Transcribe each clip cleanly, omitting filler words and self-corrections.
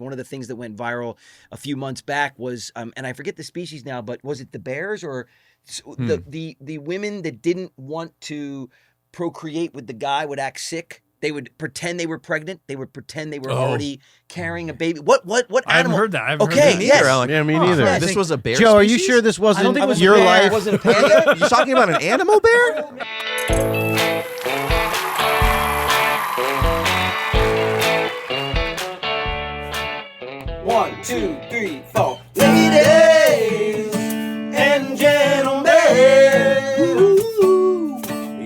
One of the things that went viral a few months back was, and I forget the species now, but was it the bears or the women that didn't want to procreate with the guy would act sick? They would pretend they were pregnant. They would pretend they were already carrying a baby. What animal? I haven't heard that. I haven't heard Okay, that. yes. Yeah, me neither. Yes. This was a bear Joe, are species? you sure this wasn't I don't think it was your a bear. life? Was it a panda? You're talking about an animal bear? One, two, three, four. Ladies and gentlemen,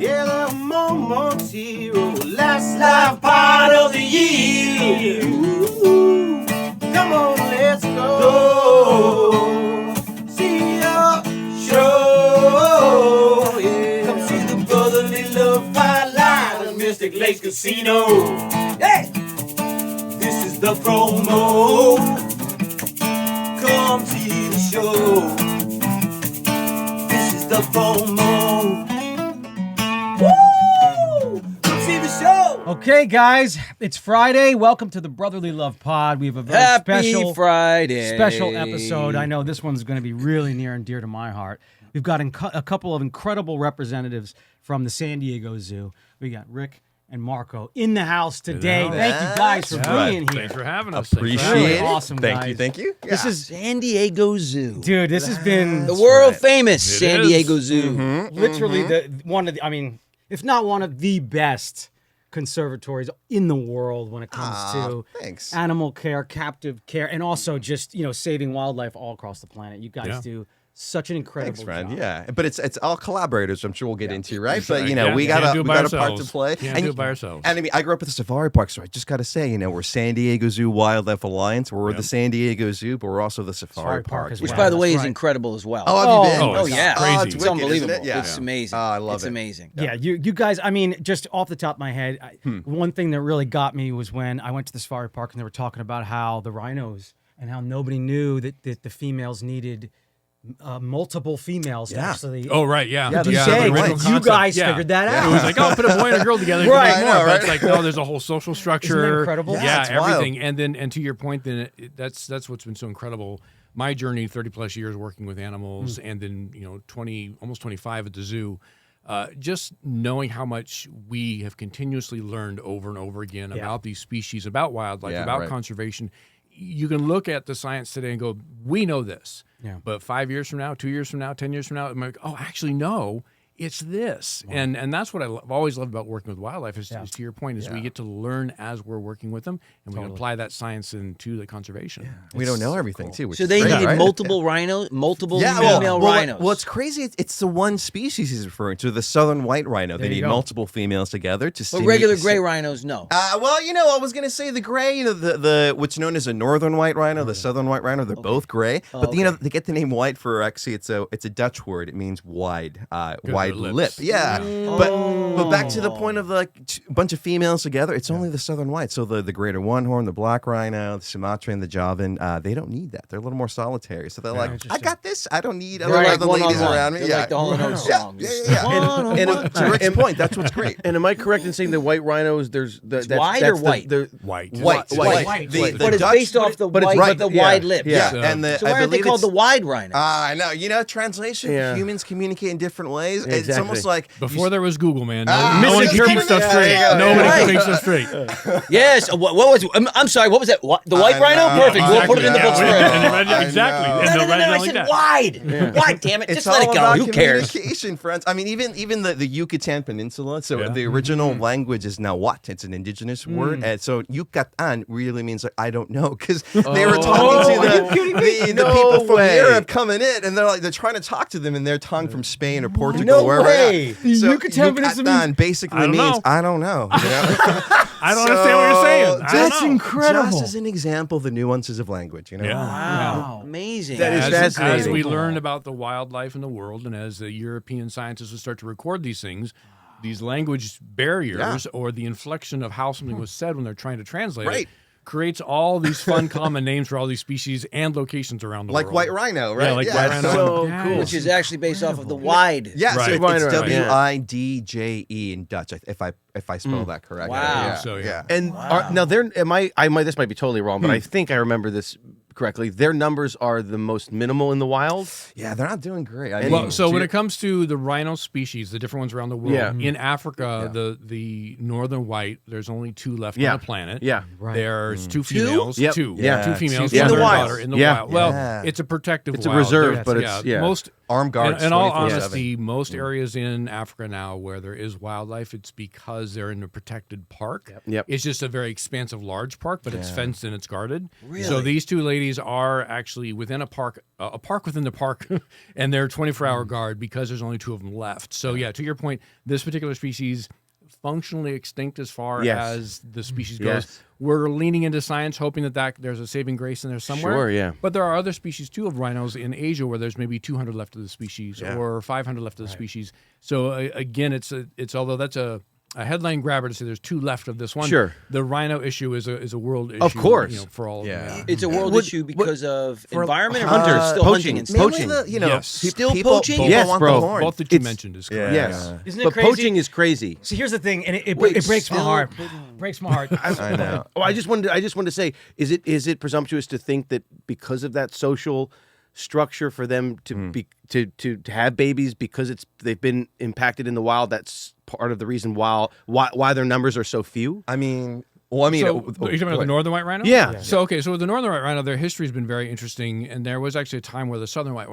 yeah, the moment's hero, last live part of the year. Come on, let's go. See your show. Yeah. Come see the brotherly love fight live at Mystic Lakes Casino. Hey! This is the promo. Come see the show. This is the promo. Woo! Come see the show. Okay, guys, it's Friday. Welcome to the Brotherly Love Pod. We have a very Happy Friday. special episode. I know this one's going to be really near and dear to my heart. We've got a couple of incredible representatives from the San Diego Zoo. We got Rick and Marco in the house today. Thank you guys for being here. Thanks for having us. Appreciate it. Awesome, Thank guys. you, thank you. Yeah. This is, San Diego Zoo. dude, this has been The world famous It San is. Diego Zoo. literally if not one of the best conservatories in the world when it comes to Thanks. animal care, captive care, and also just, saving wildlife all across the planet. You guys do such an incredible Thanks, friend. job. Yeah, but it's all collaborators. I'm sure we'll get into, right? But Yeah, we can't got do it by a part to ourselves. play. Can't do it by ourselves. And I mean, I grew up at the safari park, so I just got to say, we're San Diego Zoo Wildlife Alliance. We're the San Diego Zoo, but we're also the safari park as Which, well. by the way, That's is right. incredible as well. Oh, have you been? Oh, yeah. crazy. It's It's wicked, unbelievable. isn't it? Yeah. It's amazing. Oh, I love it's it. amazing. Yeah, you guys, just off the top of my head, one thing that really got me was when I went to the safari park and they were talking about how the rhinos and how nobody knew that the females needed multiple females to actually. Oh, right, yeah. Yeah, to the say, original you concept. guys Yeah. figured that out. It was like, oh, put a boy and a girl together. Right. Right, more. I know, But right? it's like, no, there's a whole social structure. Isn't that incredible? Yeah, Yeah, it's wild. everything. And to your point, then that's what's been so incredible. My journey, 30 plus years working with animals, and then almost 25 at the zoo. Just knowing how much we have continuously learned over and over again about these species, about wildlife, about conservation. You can look at the science today and go, we know this. Yeah. But 5 years from now, 2 years from now, 10 years from now, I'm like, oh, actually, no, it's this. Wow. And that's what I've always loved about working with wildlife is to your point, is we get to learn as we're working with them, and we can apply that science into the conservation. Yeah. We don't know everything, too. Which So is they great, needed right? multiple rhinos, multiple female well, rhinos. What's crazy, it's the one species he's referring to, the southern white rhino. They need multiple females together to But stimulate. regular gray rhinos, no. I was going to say the gray, the what's known as a northern white rhino, the southern white rhino, they're both gray. But they get the name white for actually it's a Dutch word. It means wide, wide lip. Yeah. But back to the point of a bunch of females together, it's only the southern white. So the greater one horn, the black rhino, the Sumatran, the Javan, they don't need that. They're a little more solitary. So they're like, I got this. I don't need other ladies around me. They're like the Hall & Oates songs. Yeah. And to Rick's point, that's what's great. And am I correct in saying the white rhinos? There's wide or white? White. White. But it's based off the wide lips. Yeah. So- And So why aren't they called the wide rhino? I know. Translation, humans communicate in different ways. It's Exactly. almost like Before there was Google, man, no one could keep stuff straight. Nobody could keep stuff straight. Yes. What was? I'm sorry. What was that? The white rhino? know. Perfect. We'll put it in the books forever. Exactly. know. And No, they'll write it I down like said that. wide. Wide, damn it. It's Just let all it go. about Who cares? communication, friends. I mean, even the Yucatan Peninsula. So the original language is Nahuatl. It's an indigenous word, and so Yucatan really means like I don't know, because they were talking to the people from Europe coming in, and they're trying to talk to them in their tongue from Spain or Portugal. No wherever. way. The So Yucatan Peninsula Yucatan basically I don't means know. I don't know. I don't understand what you're saying. I don't That's know. incredible. Just as an example, the nuances of language. Yeah. Wow. Amazing. That is As fascinating. we learn about the wildlife in the world, and as the European scientists will start to record these things, these language barriers or the inflection of how something was said when they're trying to translate it creates all these fun common names for all these species and locations around the Like world. white rhino, right? Yeah, like white rhino. So Yeah. cool. Which is actually based off of the wide. Yeah, Right. so Right, it's right, yeah. WIDJE in Dutch, if I spell that correctly. Wow. Yeah, So, yeah. And now there, this might be totally wrong, but I think I remember this correctly. Their numbers are the most minimal in the wild. Yeah, they're not doing great. Well, so when it comes to the rhino species, the different ones around the world, Yeah. in Africa, the northern white, there's only 2 left Yeah. on the planet. Yeah. Right. There's 2 females. Yep. 2. Yeah. 2 females. In the mother and wild. daughter in the Yeah. wild. Well, Yeah. it's a protective It's a wild. reserve, There's- but it's yeah. most armed guards. in all 24/7. honesty, most areas in Africa now where there is wildlife, it's because they're in a protected park. Yep. It's just a very expansive, large park, but it's fenced and it's guarded. Really? So these 2 ladies are actually within a park within the park, and they're 24-hour guard because there's only 2 of them left. So yeah, to your point, this particular species functionally extinct as far Yes. as the species Yes. goes. We're leaning into science, hoping that there's a saving grace in there somewhere. Sure, yeah. But there are other species too of rhinos in Asia where there's maybe 200 left of the species or 500 left of the species. So again, it's although that's a headline grabber to say there's 2 left of this one. Sure. The rhino issue is a world issue. Of course. For all of them. Yeah. It's a world issue because of environment or hunters, still poaching, hunting and stuff? poaching. Yes. Still people poaching? Yes, want bro. the horn. Both that you It's- mentioned is Yeah. correct. Yes. Isn't it But crazy? poaching is crazy. So here's the thing, and it Wait, breaks my still- heart. Breaks my heart. I know. Oh, I just wanted to say, is it presumptuous to think that because of that social structure for them to be to have babies because they've been impacted in the wild, that's part of the reason why their numbers are so few? I mean, well, I mean, So, are you talking about the northern white rhino? Yeah. So with the northern white rhino, their history has been very interesting, and there was actually a time where the southern white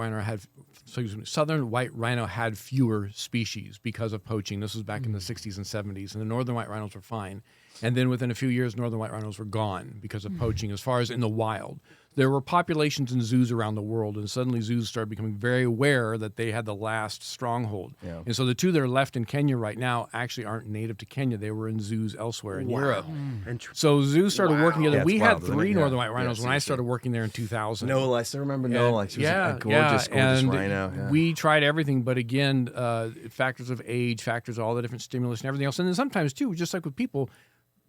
rhino had fewer species because of poaching. This was back in the 60s and 70s, and the northern white rhinos were fine. And then within a few years, northern white rhinos were gone because of poaching. As far as in the wild, there were populations in zoos around the world, and suddenly zoos started becoming very aware that they had the last stronghold. Yeah. And so the 2 that are left in Kenya right now actually aren't native to Kenya. They were in zoos elsewhere in Europe. So zoos started working together. Yeah, it's we wild, had isn't it? 3 Yeah. northern white rhinos Yeah, when I seriously. started working there in 2000. Nola, I still remember Nola. She was a gorgeous and rhino. Yeah. we tried everything, but again, factors of age, factors of all the different stimulus and everything else. And then sometimes too, just like with people,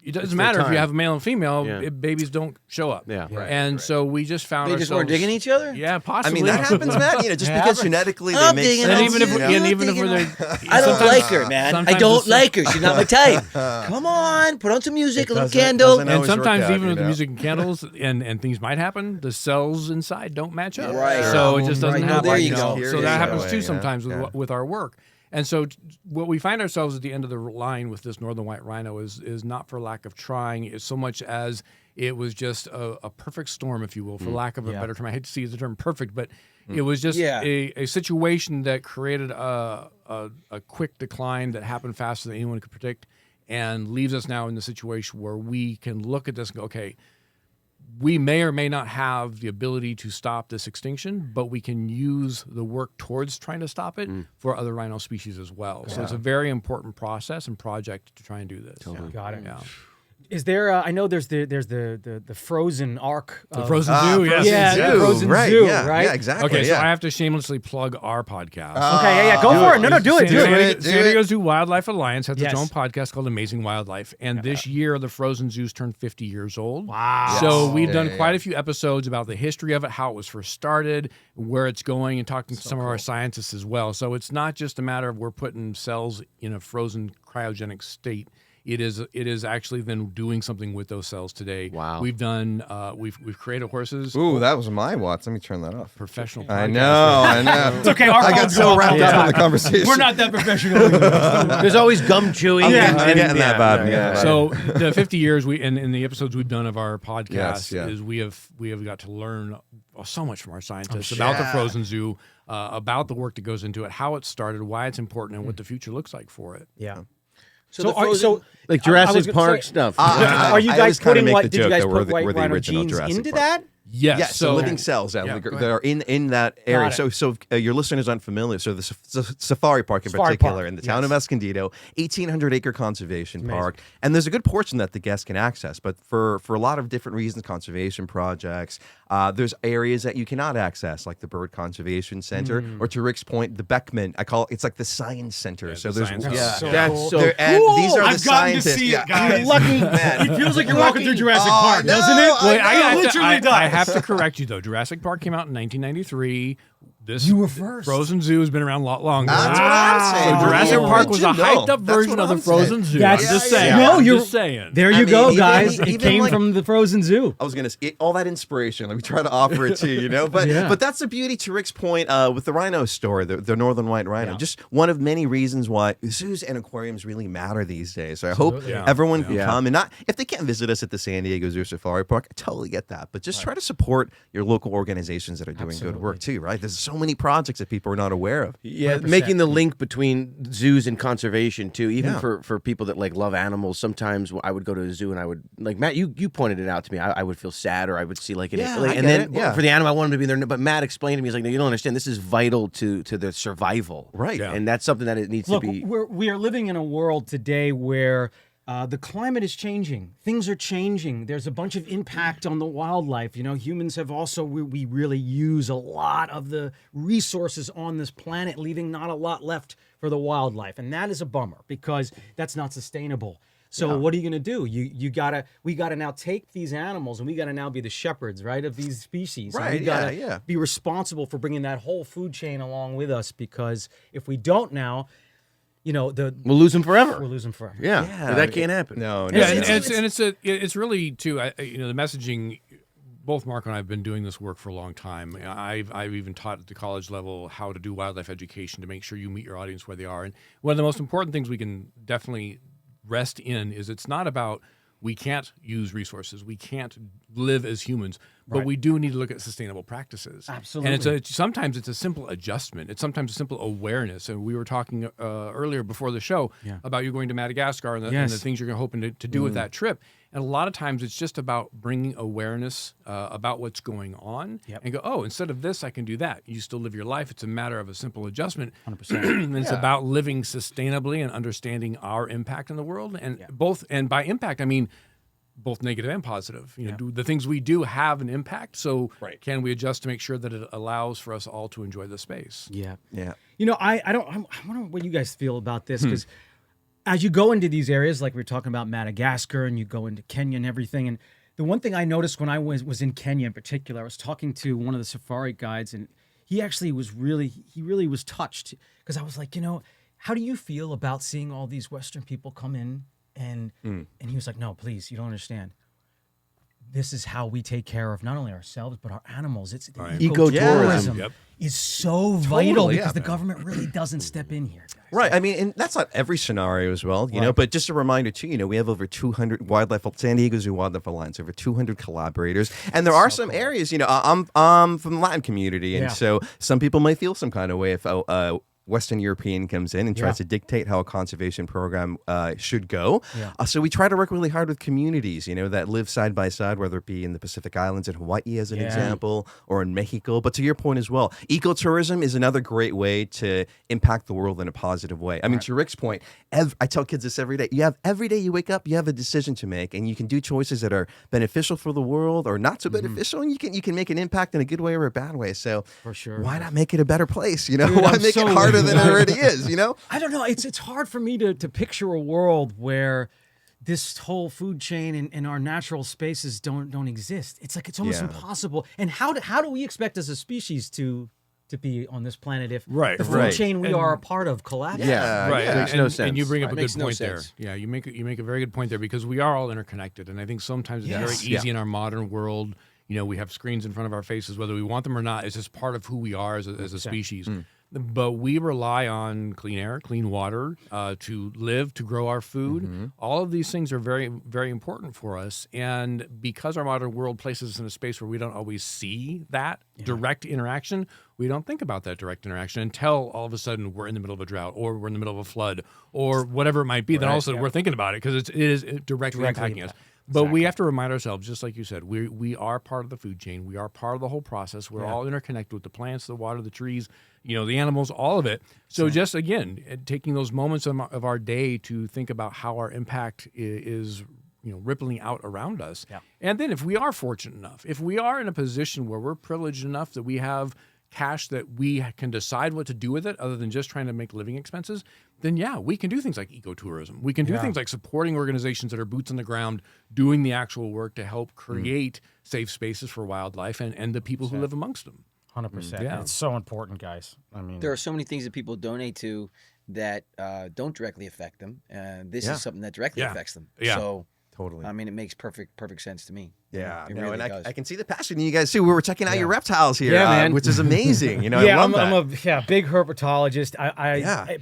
it doesn't their matter if you time. have a male and female, Yeah. babies don't show up. Yeah. Right, and so we just found They ourselves... just weren't digging each other? Yeah, I possibly. mean, that happens, man. Just It because happens. genetically they I'm make digging sense. And even if, you know, and even if thinking we're I don't sometimes- like her, man. I sometimes don't it's- like her. She's not my type. Come on, put on some music, a little candle. doesn't And always work sometimes out, even you with the know? music and candles and things might happen, the cells inside don't match up. Right. So it just doesn't Right. happen. There you know? go. So that happens Yeah. too Yeah. sometimes Yeah. with our work. And so what we find ourselves at the end of the line with this northern white rhino is not for lack of trying, is so much as it was just a perfect storm, if you will, for lack of a better term. I hate to use the term perfect, but it was just a situation that created a quick decline that happened faster than anyone could predict and leaves us now in the situation where we can look at this and go, okay, we may or may not have the ability to stop this extinction, but we can use the work towards trying to stop it for other rhino species as well. So it's a very important process and project to try and do this. Got it. Yeah. Is there? I know there's the frozen arc. The of- Frozen Zoo, yes. Yeah, the Frozen right, Zoo, yeah, right? Yeah, exactly. Okay, so yeah. I have to shamelessly plug our podcast. Okay, yeah, go for it. No, do it. San Diego Zoo Wildlife Alliance has its Yes. own podcast called Amazing Wildlife, and this year the Frozen Zoos turned 50 years old. Wow. So we've done Yeah. quite a few episodes about the history of it, how it was first started, where it's going, and talking to some of our scientists as well. So it's not just a matter of we're putting cells in a frozen cryogenic state. It is actually then doing something with those cells today. Wow. We've done we've created horses. Ooh, that was my watch. Let me turn that off. Professional. I podcast. know. It's okay. Our I got phones so go off wrapped all the up in time. the conversation. We're not that professional. There's always gum chewing. I'm getting that vibe. I'm getting that vibe. So the 50 years we in the episodes we've done of our podcast Yes, yeah. is we have got to learn so much from our scientists about the Frozen Zoo, about the work that goes into it, how it started, why it's important, and what the future looks like for it. Yeah. So the Frozen- Like I was Jurassic gonna Park say- stuff. Are you I guys always kinda putting make white? the Did you joke guys that we're put the- white we're the rhino original genes Jurassic into Park. that? Yes. Yes, so living cells that are in that area. So your listeners aren't familiar. So the Safari Park in particular, in the town of Escondido, 1,800-acre conservation park, and there's a good portion that the guests can access. But for a lot of different reasons, conservation projects, there's areas that you cannot access, like the Bird Conservation Center, or to Rick's point, the Beckman. I call it's like the Science Center. Yeah, so the there's science so that's cool. so There- and cool. these are the I've gotten to scientists. see it, Yeah. guys. Lucky man. It feels like you're walking through Jurassic Park, doesn't it? I know. It literally does. I have to correct you though. Jurassic Park came out in 1993. You were first. Frozen Zoo has been around a lot longer. That's what I'm saying. So Jurassic We're Park was a original. hyped up That's version what of the I'm Frozen saying. Zoo. That's- I'm just yeah, saying. yeah. No, I'm you're just saying. There you I mean, go, even- guys. It even came like- from the Frozen Zoo. I was gonna say all that inspiration. Like we try to offer it to you, But Yeah. but that's the beauty. To Rick's point, with the rhino story, the northern white rhino, just one of many reasons why zoos and aquariums really matter these days. So I hope Yeah. everyone can Yeah. come and not if they can't visit us at the San Diego Zoo Safari Park. I totally get that, but just try to support your local organizations that are doing good work too. Right? There's so many projects that people are not aware of. Yeah, 100%. making the link between zoos and conservation too. Even Yeah. for people that like love animals, sometimes I would go to a zoo and I would like Matt. You pointed it out to me. I would feel sad, or I would see like an Yeah, like, I and get then it, yeah. for the animal, I want him to be there. But Matt explained to me, he's like, no, you don't understand. This is vital to their survival. Right. Yeah. And that's something that it needs Look, to be. we are living in a world today where the climate is changing. Things are changing. There's a bunch of impact on the wildlife. Humans have also, we really use a lot of the resources on this planet, leaving not a lot left for the wildlife. And that is a bummer because that's not sustainable. So what are you going to do? We gotta now take these animals and we gotta now be the shepherds, right, of these species. And Right, we gotta yeah. be responsible for bringing that whole food chain along with us, because if we don't now, We'll lose them forever. we'll lose them forever. Yeah, Yeah, but that can't happen. No, no. Yeah, it's- it's really too. The messaging. Both Mark and I have been doing this work for a long time. I've even taught at the college level how to do wildlife education to make sure you meet your audience where they are. And one of the most important things we can definitely rest in is it's not about we can't use resources, we can't live as humans, but we do need to look at sustainable practices. Absolutely. And sometimes it's a simple adjustment. It's sometimes a simple awareness. And we were talking earlier before the show about you going to Madagascar and the things you're hoping to do with that trip. And a lot of times it's just about bringing awareness about what's going on and go, oh, instead of this, I can do that. You still live your life. It's a matter of a simple adjustment. 100%. And it's about living sustainably and understanding our impact in the world. And and by impact, I mean both negative and positive. Do the things we do have an impact? So can we adjust to make sure that it allows for us all to enjoy the space? Yeah. Yeah. I wonder what you guys feel about this, because as you go into these areas, like we were talking about Madagascar, and you go into Kenya and everything, and the one thing I noticed when I was in Kenya in particular, I was talking to one of the safari guides, and he actually really was touched, because I was like, how do you feel about seeing all these Western people come in? And he was like, no, please, you don't understand. This is how we take care of not only ourselves, but our animals. It's ecotourism is so vital because the government really doesn't step in here. Guys. Right. I mean, and that's not every scenario as well, but just a reminder too, we have over 200 San Diego Zoo Wildlife Alliance, over 200 collaborators. And there are some areas, I'm from the Latin community. And so some people might feel some kind of way if Western European comes in and tries to dictate how a conservation program should go. So we try to work really hard with communities, that live side by side, whether it be in the Pacific Islands in Hawaii as an example, or in Mexico. But to your point as well, ecotourism is another great way to impact the world in a positive way. I mean, to Rick's point, I tell kids this every day. Every day you wake up, you have a decision to make, and you can do choices that are beneficial for the world or not so beneficial, and you can make an impact in a good way or a bad way. So for sure, why not make it a better place? Why make it harder than it already is? I don't know. It's hard for me to picture a world where this whole food chain and our natural spaces don't exist. It's like it's almost impossible. And how do we expect as a species to be on this planet if the food chain we are a part of collapses? Right. Makes no sense. And you bring up a good Makes no point there. sense. Yeah, you make a very good point there, because we are all interconnected, and I think sometimes it's very easy in our modern world. We have screens in front of our faces, whether we want them or not. It's just part of who we are as a species. But we rely on clean air, clean water to live, to grow our food. All of these things are very, very important for us. And because our modern world places us in a space where we don't always see that direct interaction, we don't think about that direct interaction until all of a sudden we're in the middle of a drought, or we're in the middle of a flood, or whatever it might be. Then all of a sudden we're thinking about it because it is directly impacting us. But we have to remind ourselves, just like you said, we are part of the food chain. We are part of the whole process. We're all interconnected with the plants, the water, the trees, the animals, all of it. So just, again, taking those moments of our day to think about how our impact is rippling out around us. Yeah. And then if we are fortunate enough, if we are in a position where we're privileged enough that we have cash that we can decide what to do with it other than just trying to make living expenses, then we can do things like ecotourism. We can do things like supporting organizations that are boots on the ground, doing the actual work to help create safe spaces for wildlife and the people who live amongst them. 100%. Yeah. It's so important, guys. I mean, there are so many things that people donate to that don't directly affect them. This is something that directly affects them. Yeah. So totally. I mean, it makes perfect sense to me. Yeah, it really does. I can see the passion in you guys too. We were checking out your reptiles here, man. which is amazing. I love that. I'm a big herpetologist.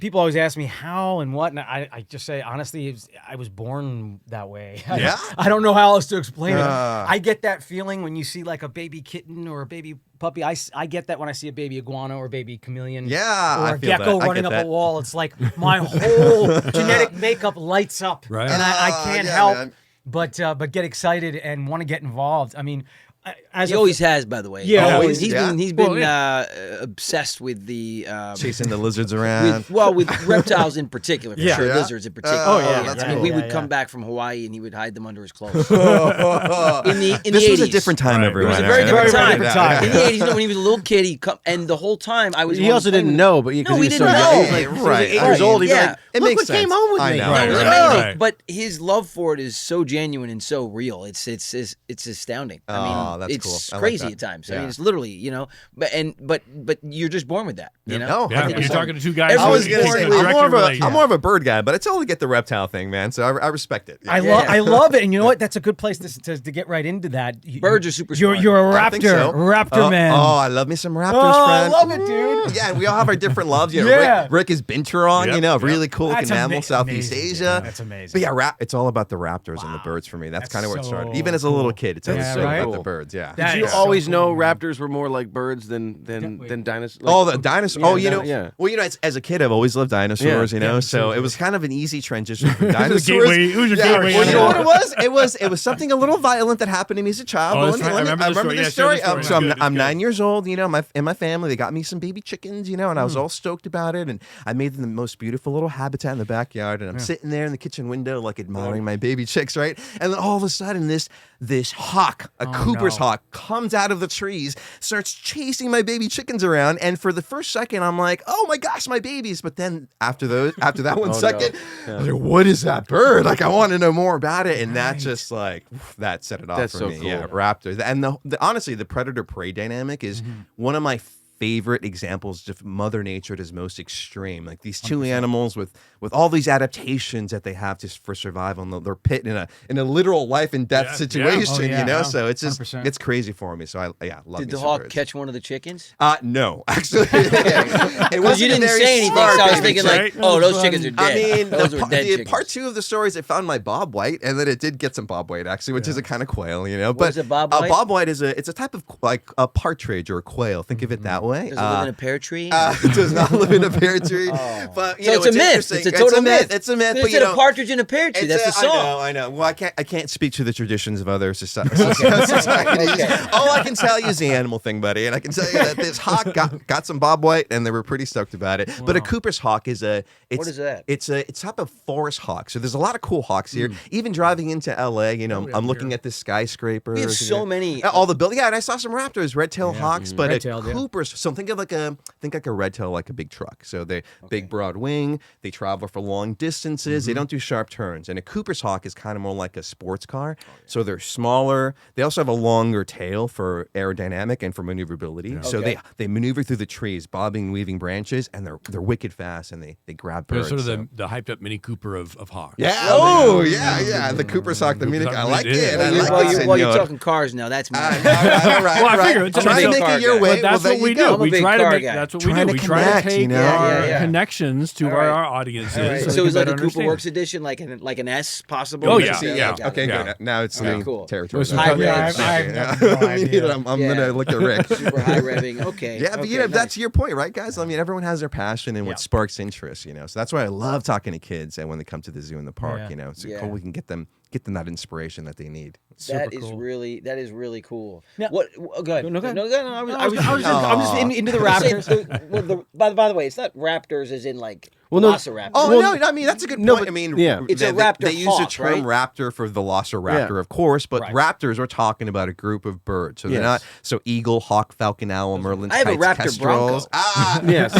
People always ask me how and what, and I just say honestly, I was born that way. I don't know how else to explain it. I get that feeling when you see like a baby kitten or a baby puppy. I get that when I see a baby iguana or a baby chameleon. Yeah, or a gecko running up a wall. It's like my whole genetic makeup lights up, right? And I can't help. Man. But get excited and want to get involved. I mean, he always has, by the way. Yeah, always. He's been obsessed with the chasing the lizards around. With reptiles in particular, for sure. Lizards in particular. That's cool. cool. We would come back from Hawaii and he would hide them under his clothes. This was a 80s. different time, everyone. It was a very different time. Yeah. In the 80s, when he was a little kid, he'd come, and the whole time I was. He also didn't know, but we didn't know. He was like 8 years old. He'd be like, it look makes what sense. came home with me. I know. It was Right. amazing. But his love for it is so genuine and so real. It's astounding. I mean, that's it's cool. crazy at times. I mean, it's literally, but you're just born with that. You know? Yeah, you're talking to two guys. I was going to say, I'm more of of a bird guy, but I totally get the reptile thing, man. So I respect it. Yeah. I love it, and you know what? That's a good place to get right into that. Birds are super smart. You're a I think raptor, so. raptor man. Oh, I love me some raptors, I friend. love it, dude. Yeah, and we all have our different loves. Rick is binturong, really cool looking mammal, Southeast Asia. Dude. That's amazing. But yeah, it's all about the raptors and the birds for me. That's kind of where it started. Even as a little kid, it's always about the birds. Yeah. Did you always know raptors were more like birds than dinosaurs? The dinosaurs. Well, as a kid, I've always loved dinosaurs. So it was kind of an easy transition from dinosaurs. It was your gateway. Well, you know what it was? It was something a little violent that happened to me as a child. I remember this story. So I'm 9 years old. In my family, they got me some baby chickens. And I was all stoked about it. And I made them the most beautiful little habitat in the backyard. And I'm sitting there in the kitchen window, like admiring my baby chicks, right? And then all of a sudden, this hawk, Cooper's hawk, comes out of the trees, starts chasing my baby chickens around. And for the first second, I'm like, oh my gosh, my babies. But then after that 1 second, I was like, what is that bird? Like, I want to know more about it. And that just that set it off for me. Cool. Yeah, raptors. And honestly, the predator-prey dynamic is one of my favorite examples of Mother Nature at its most extreme. Like these two 100%. Animals with all these adaptations that they have just for survival, and they're pit in a literal life and death situation. So it's just 100%. It's crazy for me. So I love. Did the hawk catch one of the chickens? No, actually, it wasn't. You didn't say anything, so I was thinking like, oh, those chickens are dead. I mean, those were dead chickens. Part 2 of the story is it found my bobwhite, and then it did get some bobwhite actually, which is a kind of quail, What But is a bobwhite? Bobwhite is it's a type of like a partridge or a quail. Think of it that way. Does it live in a pear tree? It does not live in a pear tree. But so it's a myth. It's a total myth. It's a myth. But a partridge in a pear tree. That's the song. I know. Well, I can't speak to the traditions of other societies. All I can tell you is the animal thing, buddy. And I can tell you that this hawk got some bobwhite, and they were pretty stoked about it. Wow. But a Cooper's hawk is what is that? It's a type of forest hawk. So there's a lot of cool hawks here. Even driving into LA, I'm looking at this skyscraper. We have so many. All the buildings. Yeah, and I saw some raptors, red-tailed hawks, but Cooper's. So think like a red tail, like a big truck. So they big broad wing. They travel for long distances. They don't do sharp turns. And a Cooper's hawk is kind of more like a sports car. So they're smaller. They also have a longer tail for aerodynamic and for maneuverability. Yeah. So they maneuver through the trees, bobbing and weaving branches, and they're wicked fast, and they grab birds. They're sort of the hyped up Mini Cooper of hawks. Yeah. Oh, yeah. The Cooper's hawk, the Mini. I like it. Well, you're talking cars now. That's me. All right. I figure it's trying to make it your way. That's what we do. We try to make. That's what we do. We try to take our connections to our audiences. So is like a Cooper Works edition, like an S possible? Oh yeah. Okay, good. Now it's cool territory. High revs. I'm gonna look at Rick. Super high revving. Okay. Yeah, but that's your point, right, guys? I mean, everyone has their passion and what sparks interest. So that's why I love talking to kids, and when they come to the zoo and the park, it's cool. We can get them get them that inspiration that they need. That is really cool. Now- What? Go ahead. No, go ahead. No, I was I'm just into the Raptors. By the way, it's not raptors as in like Well, no. velociraptor. Oh Well, no, I mean that's a good no, point. but- I mean, yeah. It's a raptor They use the hawk, term raptor for velociraptor, of course, but Right. raptors are talking about a group of birds. So they're Yes. not eagle, hawk, falcon, owl, merlin, I have a kites, raptor kestrels. bronco. Yes.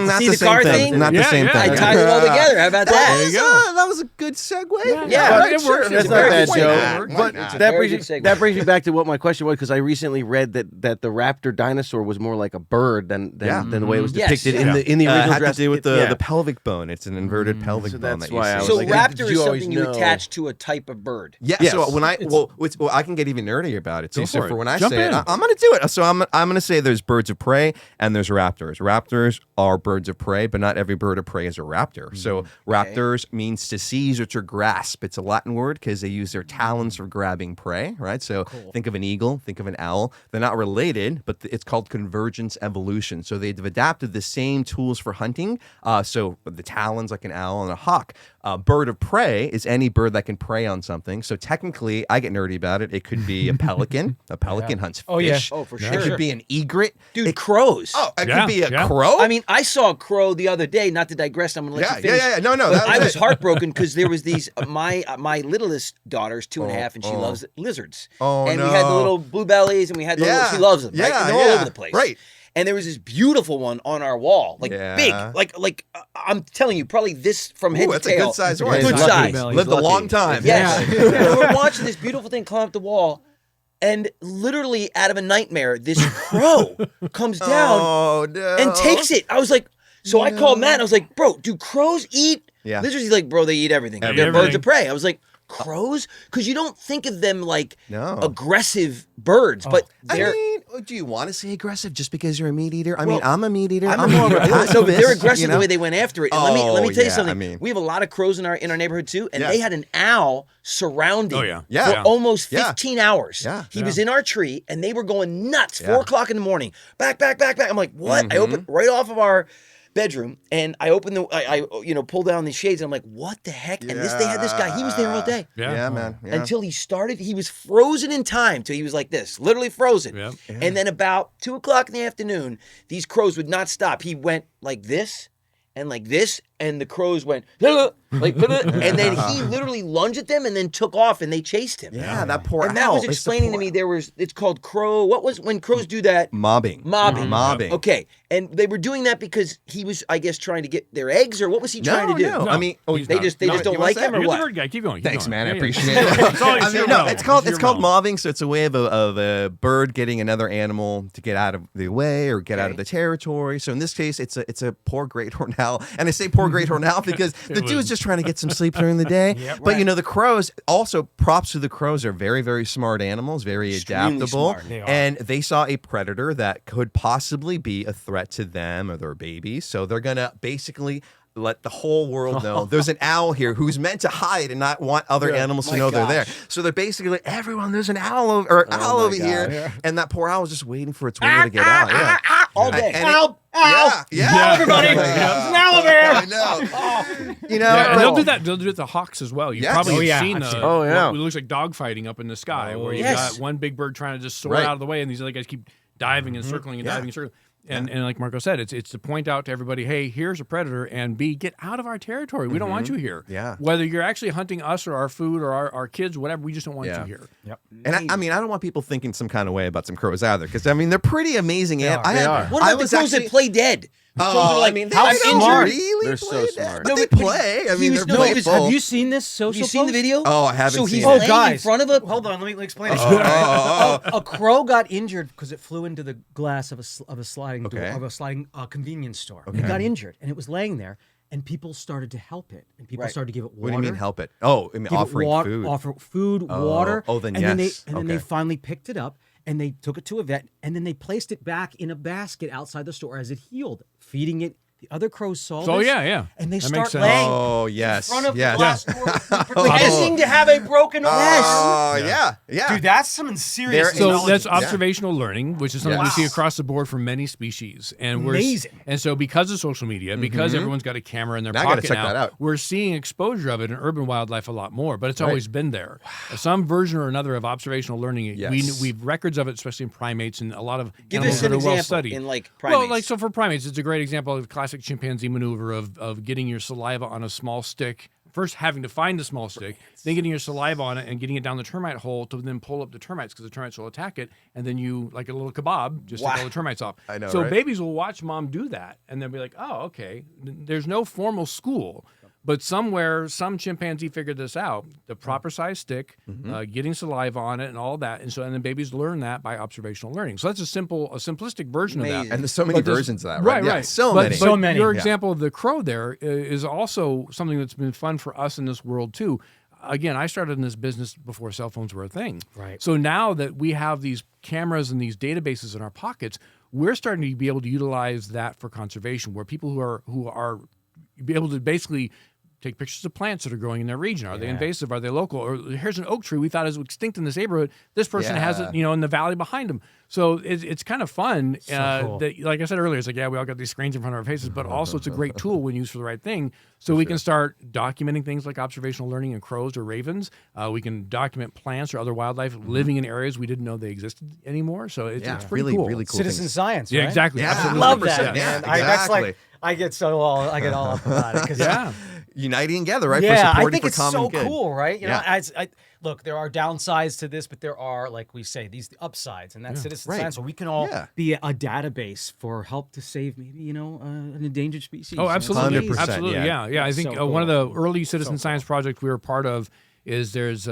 Not See the the same car thing. thing? Not the Yeah, same yeah, thing. I tied it all together. How about that? There you go. That was a good segue. Yeah, right, it sure. works. That's It's not a very bad, good Joe. segue. But It's a that very brings good you, segue. that brings me back to what my question was, because I recently read that the raptor dinosaur was more like a bird than the way it was Yes. depicted Yeah. in the original had to Jurassic- do with the, yeah. the pelvic bone. It's an inverted pelvic So bone that's that you why I see. was So like, raptor did is you always something you know? attach to a type of bird. Yeah, Yes. so when I I can get even nerdy about it too. Go So for for it. when I Jump say it, in. I'm going to do it. So I'm going to say there's birds of prey and there's raptors. Raptors are birds of prey, but not every bird of prey is a raptor. So raptors means to seize or to grasp. It's a Latin word because they use their talons for grabbing prey, right? So think of an eagle, think of an owl. They're not related, but it's called convergence evolution. So they've adapted the same tools for hunting. So the talons like an owl and a hawk. Bird of prey is any bird that can prey on something. So technically, I get nerdy about it. It could be a pelican. A pelican hunts Oh, yeah. fish. Oh, for It sure. could be an egret. Dude, crows. Oh, it Yeah, could be a yeah. crow. I mean, I saw a crow the other day. Not to digress, I'm gonna let yeah, you finish. yeah. No. That I was it. heartbroken because there was these my littlest daughter's 2.5, and she loves lizards. Oh, and we had the no. little blue bellies, and we had the little, Yeah. she loves them. Right? Yeah, And they're all yeah. over the place. Right. And there was this beautiful one on our wall, like Yeah. big, like I'm telling you, probably this from head Ooh, to that's a tail. good size one. Yeah, Good he's lucky. size. Belly. Lived a Lucky. long time. Yes. Yeah. And we're watching this beautiful thing climb up the wall, and literally out of a nightmare, this crow comes down Oh no. and takes it. I was like, so I called Matt. And I was like, bro, do crows eat Yeah. lizards? He's like, bro, they eat everything. They're Everything. birds of prey. I was like, crows? Because you don't think of them like No. aggressive birds, but I they're. mean, do you want to say aggressive just because you're a meat eater? I mean, I'm a meat eater. I'm more of a, so they're pacifist, aggressive you know? the way they went after it. And let me Oh, tell you yeah, something. I mean- We have a lot of crows in our neighborhood too, and Yeah. they had an owl surrounding Oh, yeah. Yeah. for Yeah. almost Yeah. 15 hours. Yeah. He was in our tree, and they were going nuts. Yeah. 4 o'clock in the morning. Back. I'm like, what? I opened right off of our bedroom, and I opened I pulled down the shades, and I'm like, what the heck? And they had this guy. He was there all day. Yeah, man. Yeah. Until he started, he was frozen in time till he was like this, literally frozen. Yeah. And then about 2 o'clock in the afternoon, these crows would not stop. He went like this and like this, and the crows went like, and then he literally lunged at them and then took off, and they chased him. Yeah, that poor And Matt owl. was It's the explaining to poor- me it's called crow. What was when crows do that? mobbing. Mobbing. Mobbing. Okay, and they were doing that because he was, I guess, trying to get their eggs, or what was he trying to do? No. I mean, he's They not. just No, don't you like wanna him, or You're what? the bird guy. Keep going. Keep Thanks, going. man. I Yeah, yeah. appreciate it. It's all it's your mouth. it's called your mouth. mobbing. So it's a way of a bird getting another animal to get out of the way or get out of the territory. So in this case, it's a poor great horned owl, and I say poor great horned owl because the dude's just trying to get some sleep during the day. But the crows, also props to the crows, are very, very smart animals, very Extremely adaptable, smart. They are. and they saw a predator that could possibly be a threat to them or their babies. So they're gonna basically let the whole world know there's an owl here who's meant to hide and not want other animals to My know they're there. gosh. So they're basically like, everyone, there's an owl over here, and that poor owl is just waiting for its window to get out. Yeah. All day. And yeah, everybody. There's an owl there. I know. You know, Yeah, and but- they'll do that. They'll do it to hawks as well. You Yes. probably Oh, have yeah, seen I've the seen it. Oh, yeah. what looks like dogfighting up in the sky, where you Yes. got one big bird trying to just soar Right. out of the way, and these other guys keep diving and circling and Yeah. diving and circling. And like Marco said, it's to point out to everybody, hey, here's a predator, and B, get out of our territory. We don't want you here. Yeah. Whether you're actually hunting us or our food or our kids, whatever, we just don't want Yeah. you here. And I mean, I don't want people thinking some kind of way about some crows either, because I mean, they're pretty amazing. They are. I They had- are. What I about the was crows actually- that play dead? Crows are Oh, like, I mean, how they don't smart. really They're play so that, smart. but No, they but play. I he mean, was- they're no, he was- playful. Have you seen this social Have you seen the post? video? Oh, I haven't So seen he's it. Oh, laying guys. in front of a. Hold on, let me explain it. Oh. A crow got injured because it flew into the glass of a sliding door, Okay. of a sliding convenience store. It got injured, and it was laying there, and people started to help it, and people Right. started to give it water. What do you mean help it? Oh, I mean Give it offering water, food. offer food, Oh. water. Oh, then and yes. then they Okay. finally picked it up and they took it to a vet, and then they placed it back in a basket outside the store as it healed, feeding it The other crows saw So this. yeah. And they That start makes sense. laying Oh, in yes. front of the yes. glass door, pretending to have a broken arm. Oh, yeah. Dude, that's some serious There- So technology. that's observational learning, which is something we Yes. see across the board for many species. And Amazing. And so because of social media, because everyone's got a camera in their I gotta pocket check now, that out. we're seeing exposure of it in urban wildlife a lot more, but it's always been there. Some version or another of observational learning. Yes. We've records of it, especially in primates and a lot of Give animals us an that are well example studied. in like primates. Well, like so for primates, it's a great example of the classic chimpanzee maneuver of getting your saliva on a small stick. First, having to find the small stick, then getting your saliva on it and getting it down the termite hole to then pull up the termites because the termites will attack it, and then you, like a little kebab, just take all the termites off. I know, So right? babies will watch mom do that, and they'll be like, "Oh, okay." There's no formal school, but somewhere some chimpanzee figured this out: the proper size stick, getting saliva on it, and all that. And then babies learn that by observational learning. So that's a simplistic version of that. Amazing. And there's so many But there's- versions of that, right? Yeah, right. so but, many. But So many. Your Yeah. example of the crow there is also something that's been fun for us in this world too. Again, I started in this business before cell phones were a thing. Right. So now that we have these cameras and these databases in our pockets, we're starting to be able to utilize that for conservation, where people who are be able to basically take pictures of plants that are growing in their region. Are they invasive? Are they local? Or here's an oak tree we thought is extinct in this neighborhood. This person has it, in the valley behind them. So it's kind of fun. cool. That, like I said earlier, it's like, we all got these screens in front of our faces, but also it's a great tool when used for the right thing. So we can start documenting things like observational learning in crows or ravens. We can document plants or other wildlife living in areas we didn't know they existed anymore. So it's pretty really, cool. really cool. Citizen things. science, Yeah, right? exactly. Yeah. Absolutely. Love that, 100%. man. Yeah, That's exactly. like I get all up about it because Yeah. Uniting together, right? yeah, for I supporting think for it's common so good. cool, right? You know, Yeah. I look, there are downsides to this, but there are, like we say, these upsides, and that's citizen Right. science. So we can all Yeah. be a database for help to save maybe an endangered species. Oh, absolutely. 100%, Absolutely. yeah. Yeah. I think So one of cool. the early citizen science projects we were part of is there's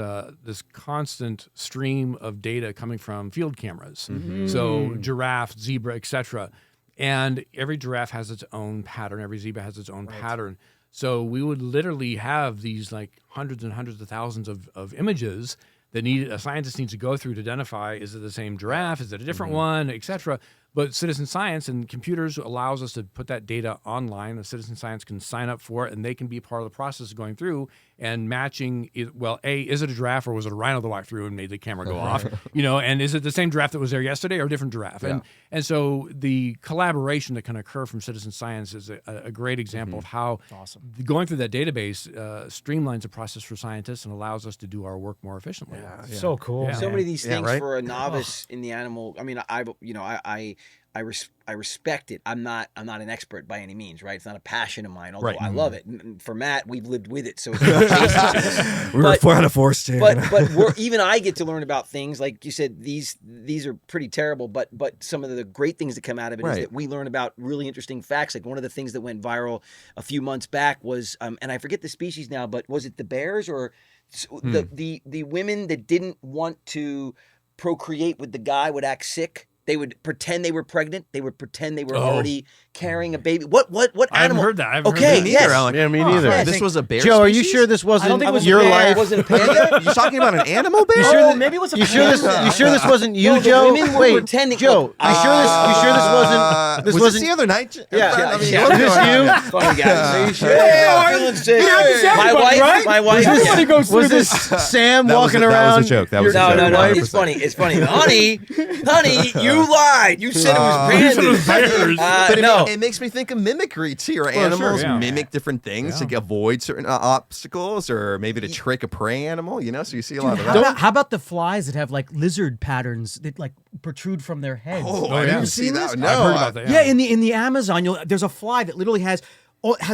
this constant stream of data coming from field cameras. So giraffe, zebra, etc. And every giraffe has its own pattern. Every zebra has its own pattern. So we would literally have these like hundreds and hundreds of thousands of images that a scientist needs to go through to identify, is it the same giraffe? Is it a different one, etc. But citizen science and computers allows us to put that data online. The citizen science can sign up for it, and they can be part of the process of going through and matching. Is it a giraffe or was it a rhino that walked through and made the camera go off? And is it the same giraffe that was there yesterday or a different giraffe? And so the collaboration that can occur from citizen science is a great example of how going through that database streamlines the process for scientists and allows us to do our work more efficiently. So cool. Yeah. man. So many of these Yeah, things right? for a novice in the animal. I mean, I respect it. I'm not an expert by any means, right? It's not a passion of mine, although Right. I love it. And for Matt, we've lived with it, so it's not chasing. We were on a force too. But even I get to learn about things like you said. These are pretty terrible, but some of the great things that come out of it is Right. that we learn about really interesting facts. Like one of the things that went viral a few months back was, and I forget the species now, but was it the bears or the women that didn't want to procreate with the guy would act sick? They would pretend they were pregnant. They would pretend they were already carrying a baby. What I haven't animal? heard that. I haven't Okay, heard me that. neither, yes. Alec. Yeah, me neither. yeah, I This think- was a bear. Joe, are you species? sure this I don't wasn't think it was your a bear. life? Was it a panda? You're talking about an animal bear? You sure Oh, that- maybe it was a You sure this? panda. You sure this wasn't you, No, the Joe? women were Wait, pretending- Joe. look, You sure this wasn't? This was wasn't this the other night? Yeah, I mean, yeah. what's This going on? you? Funny guys. Are you sure? I'm feeling sick. happens to My everybody, wife, right? my wife. Everybody yeah. goes through Was this Sam walking around? That was a joke. That was a No, joke. no, no. 100%. It's funny. It's funny. Honey, you lied. You said it was pandas. bears. But No. it makes me think of mimicry too. Right? Well, Animals sure, yeah. mimic different things to avoid certain obstacles, or maybe to trick a prey animal. So you see a lot of that. How about the flies that have like lizard patterns that like protrude from their heads? Oh, Oh, I yeah. didn't You've see seen that. this? No, I've heard about that. Yeah, in the Amazon, there's a fly that literally has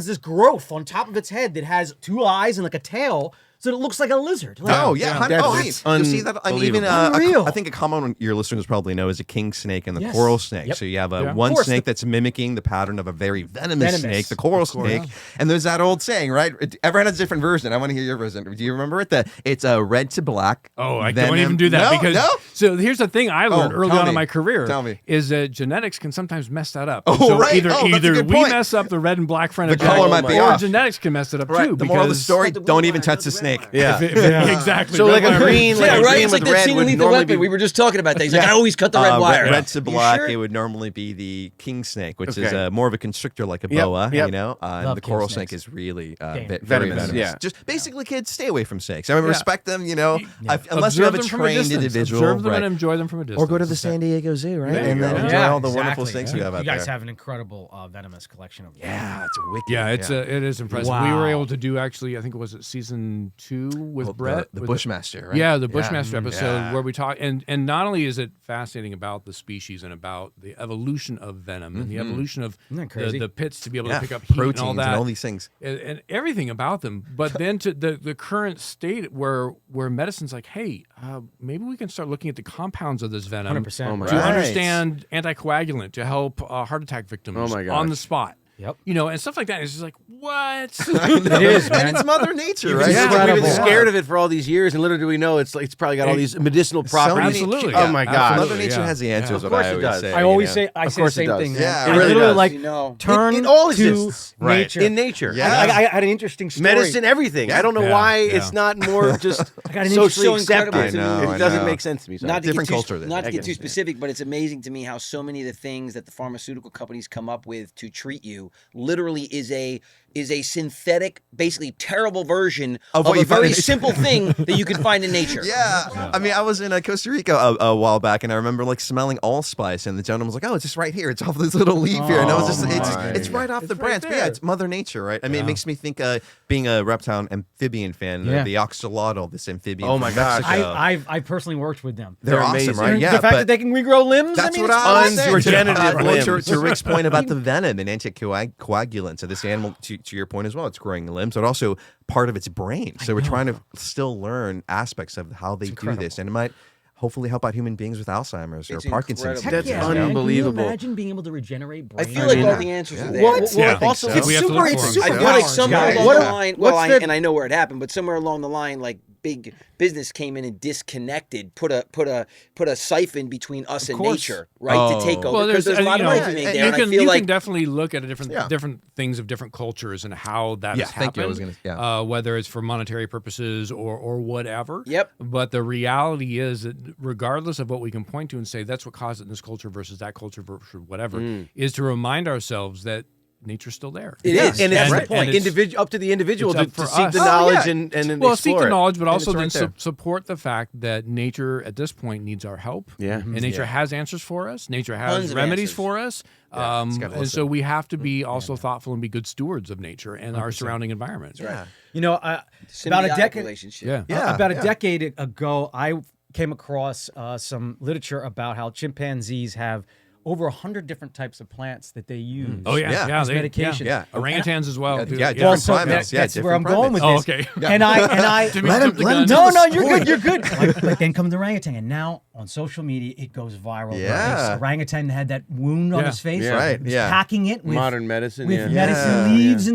this growth on top of its head that has two eyes and like a tail, so it looks like a lizard. Like, Oh yeah, That's you see that? I mean, even Unbelievable. I think a common one your listeners probably know is a king snake and the Yes. coral snake. Yep. So you have Yeah. one Of course, snake that's mimicking the pattern of a very venomous Venomous. snake, the coral snake. And there's that old saying, right? Everyone has a different version. I want to hear your version. Do you remember it? It's a red to black. Oh, I venom. don't even do that No, because. no? So here's the thing I learned early tell on me. in my career. Tell me. Is that genetics can sometimes mess that up. Oh, so right. Either Oh, that's a good we point. mess up the red and black The friend of color might be or off. genetics can mess it up Right. too. The moral of the because- story: But the don't blue even line, touch but the the red snake. Yeah. Exactly. So like Red a wire. green, like Yeah, a right. green It's with like that red scene in would Lethal normally Weapon. be. We were just talking about that. He's like, I always cut the red wire. Red to You black, sure? it would normally be the king snake, which is Okay. more of a constrictor like a Yep, boa, yep. you know? And Love the king coral snakes. snake is really very Venomous, venomous. yeah. Just basically, kids, stay away from snakes. I mean, respect them, you know, unless you Observe have a them from a trained distance. individual. Observe them right. and enjoy them from a distance. Or go to the San Diego Zoo, right? There you And go. then enjoy Yeah, all the wonderful exactly. snakes we have out You guys there. have an incredible venomous collection of them. Yeah, it's wicked. Yeah, it is impressive. We Wow. were able to do actually, I think it was season 2 with Well, Brett. the with Bushmaster, right? Yeah, the Bushmaster episode Yeah. where we talk, and not only is it fascinating about the species and about the evolution of venom and the evolution of Isn't that crazy? the pits to be able Yeah, to pick up heat proteins and all that, and all these things. and everything about them, but then to the current state where medicine's like, hey, maybe we can start looking at the compounds of this venom 100%. Oh my to God. understand anticoagulant to help heart attack victims Oh my on the gosh. spot. Yep. You know, and stuff like that. It's just like, what? It is, man. And it's Mother Nature, We've right? been, It's we've been incredible. scared of it for all these years, and little do we know it's probably got all these medicinal properties. Absolutely. Oh my gosh. Mother Nature Yeah. has the answers. Of What course I it always does. say. I you always know? say I Of say the course it same does. thing. Yeah, man. it It's really literally does. like You know. turn It all to exists. Right. nature. In nature. Yeah. I had an interesting story. Medicine, everything. I don't know Yeah. why Yeah. it's not more just got an socially so incredible accepted. to me. I It doesn't know. make sense to me. Sorry. Not to Different get too, culture then. Not to I get guess, too yeah. specific, but it's amazing to me how so many of the things that the pharmaceutical companies come up with to treat you literally is a synthetic, basically terrible version Of of what a you find very in nature. simple thing that you can find in nature. Yeah. I mean, I was in Costa Rica a while back, and I remember like smelling allspice, and the gentleman was like, "Oh, it's just right here. It's off this little leaf here." And I was just, it's right off the branch. But yeah, it's Mother Nature, right? I mean, it makes me think, being a reptile amphibian fan, Yeah. the axolotl, this amphibian. Oh from my gosh. Mexico. I personally worked with them. They're awesome, amazing. right? Yeah, the fact but that they can regrow limbs. that's I mean, what it's I was saying. Unregenerative Well, limbs. to Rick's point about the venom and anticoagulant. So this animal, to your point as well, it's growing limbs, but also part of its brain. So we're trying to still learn aspects of how they do this, and it might hopefully help out human beings with Alzheimer's or It's Parkinson's. incredible. That's Yeah, man. unbelievable. Can you imagine being able to regenerate brain? I feel like mean, all the answers are there. What? Yeah. Also, I think so. We have to super, look it's for 'em. super I feel like powers, somewhere guys. along What- the line, what's the- and I know where it happened, but somewhere along the line, like big business came in and disconnected, put a siphon between us and course. nature, right, to take over. Well, Because there's a lot of money to make and there, and I you feel like can definitely look at a different Yeah. different things of different cultures and how that Yeah, has thank you. I happened. was gonna- Whether it's for monetary purposes or whatever. Yep. But the reality is that regardless of what we can point to and say that's what caused it in this culture versus that culture versus whatever, is to remind ourselves that nature's still there. It is. And it's And- and it's- up to the individual it's to up for seek us. the Oh, knowledge yeah. and then Well, explore seek the it. knowledge, but also it's then right there. support the fact that nature at this point needs our help. Yeah. And nature has answers for us. Nature has Tons of remedies answers. for us. it's gotta And listen. so we have to be also thoughtful and be good stewards of nature and our surrounding environment. Yeah. You know, about a symbiotic decade. relationship. Yeah. Yeah, About a yeah. decade ago, I came across some literature about how chimpanzees have over 100 different types of plants that they use. Oh yeah, Yeah. yeah, As they, medication. Yeah. Orangutans as well. Yeah, too. yeah, Well, different so primates. that's Yeah, where I'm different going with primates. this. Oh, okay. And I To be Let him- jumped the let him gun. do no, this no, you're point. good, you're good. But then come the orangutan, and now on social media it goes viral. Yeah. This orangutan had that wound on Yeah. his face. Yeah. Right, He was yeah. packing it with Modern medicine, with yeah. medicine Yeah, leaves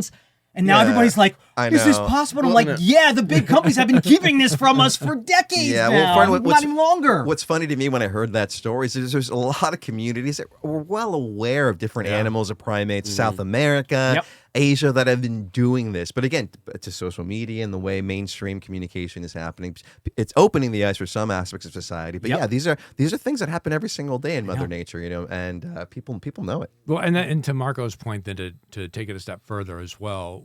and now Yeah. everybody's like, I is this know. possible? And I'm Well, like, no. yeah, the big companies have been keeping this from us for decades Yeah, now. well, Fred, not what's- even longer. What's funny to me when I heard that story is there's a lot of communities that were well aware of different animals or primates, South America, Yep. Asia, that have been doing this. But again, to social media and the way mainstream communication is happening, it's opening the eyes for some aspects of society. But Yep. yeah, these are things that happen every single day in Mother Nature, you know, and people know it. Well, and to Marco's point, then to take it a step further as well.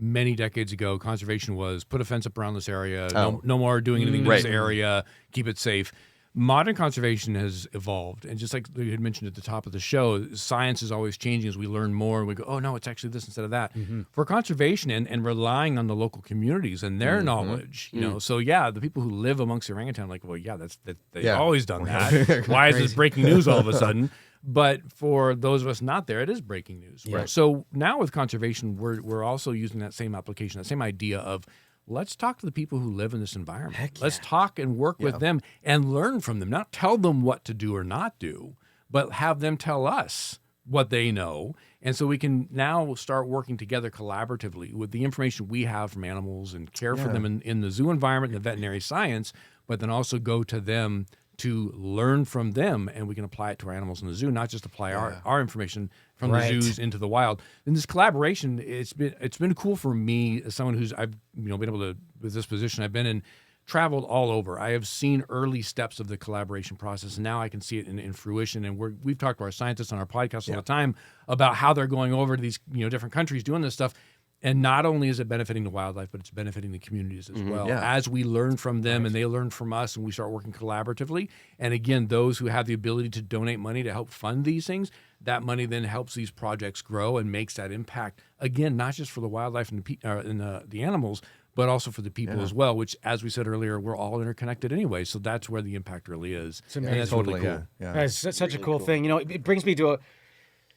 Many decades ago, conservation was put a fence up around this area. No more doing anything to this Right. area. Keep it safe. Modern conservation has evolved, and just like you had mentioned at the top of the show, science is always changing as we learn more. And we go, oh no, it's actually this instead of that. For conservation and relying on the local communities and their knowledge, you know. So yeah, the people who live amongst the orangutan, like, well, yeah, they've Yeah. always done that. Why is this breaking news all of a sudden? But for those of us not there, it is breaking news. Right. So now with conservation, we're also using that same application, that same idea of let's talk to the people who live in this environment. Let's talk and work with them and learn from them. Not tell them what to do or not do, but have them tell us what they know. And so we can now start working together collaboratively with the information we have from animals and care for them in the zoo environment and the veterinary science, but then also go to them to learn from them, and we can apply it to our animals in the zoo, not just apply our information from the zoos into the wild. And this collaboration, it's been cool for me as someone who's I've been able to, with this position I've been in, traveled all over. I have seen early steps of the collaboration process, and now I can see it in fruition. And we've talked to our scientists on our podcast all the time about how they're going over to these different countries doing this stuff. And not only is it benefiting the wildlife, but it's benefiting the communities as well. Yeah. As we learn from them and they learn from us, and we start working collaboratively. And again, those who have the ability to donate money to help fund these things, that money then helps these projects grow and makes that impact, again, not just for the wildlife and the animals, but also for the people as well, which, as we said earlier, we're all interconnected anyway. So that's where the impact really is. It's amazing. And that's Totally, really cool. yeah. It's such really a cool thing. It brings me to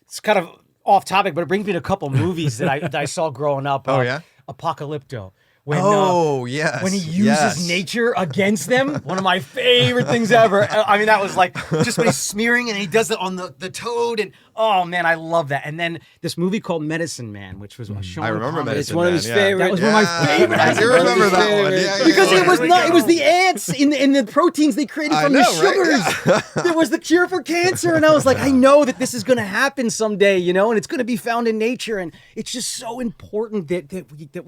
it's kind of off topic, but it brings me to a couple movies that I saw growing up. Apocalypto. When, yes. When he uses nature against them, one of my favorite things ever. I mean, that was like just when he's smearing and he does it on the toad, and oh man, I love that. And then this movie called Medicine Man, which was Sean I remember Connery. Medicine It's one of his Man, favorites. That was one of my favorites. I do remember that one. Yeah, Because it was the ants in the proteins they created from the sugars. Right? There was the cure for cancer, and I was like, I know that this is going to happen someday, and it's going to be found in nature, and it's just so important that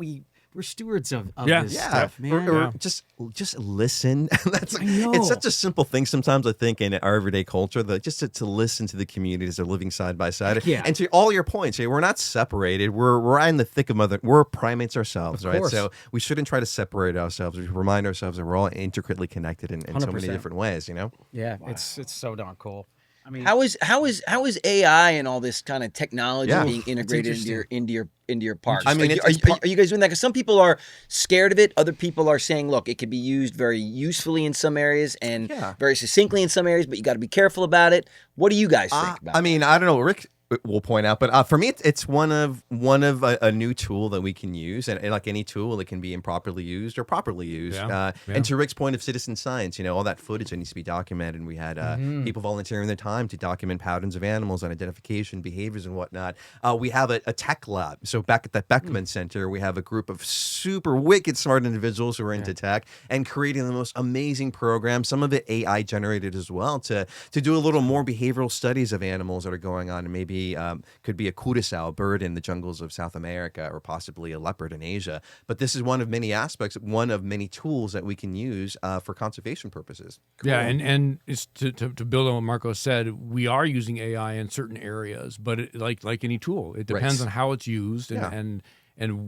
we're stewards of this stuff, man. Or just listen. It's such a simple thing sometimes, I think, in our everyday culture, that just to listen to the communities that are living side by side. Yeah. And to all your points, we're not separated. We're in the thick of we're primates ourselves, right? So we shouldn't try to separate ourselves. We remind ourselves that we're all intricately connected in so many different ways, Yeah, it's so darn cool. I mean, how is AI and all this kind of technology being integrated into your parks? I mean, are you guys doing that? Because some people are scared of it. Other people are saying, look, it can be used very usefully in some areas and very succinctly in some areas, but you got to be careful about it. What do you guys think about it? I mean, I don't know. Rick will point out, but for me, it's one of a new tool that we can use, and like any tool, it can be improperly used or properly used. And to Rick's point of citizen science, all that footage that needs to be documented, and we had people volunteering their time to document patterns of animals and identification, behaviors, and whatnot. We have a tech lab. So back at the Beckman Center, we have a group of super wicked smart individuals who are into tech and creating the most amazing programs. Some of it AI generated as well to do a little more behavioral studies of animals that are going on, and maybe could be a curassow, a bird in the jungles of South America, or possibly a leopard in Asia. But this is one of many aspects, one of many tools that we can use for conservation purposes. Cool. Yeah, and it's to build on what Marco said, we are using AI in certain areas, but like any tool, it depends on how it's used and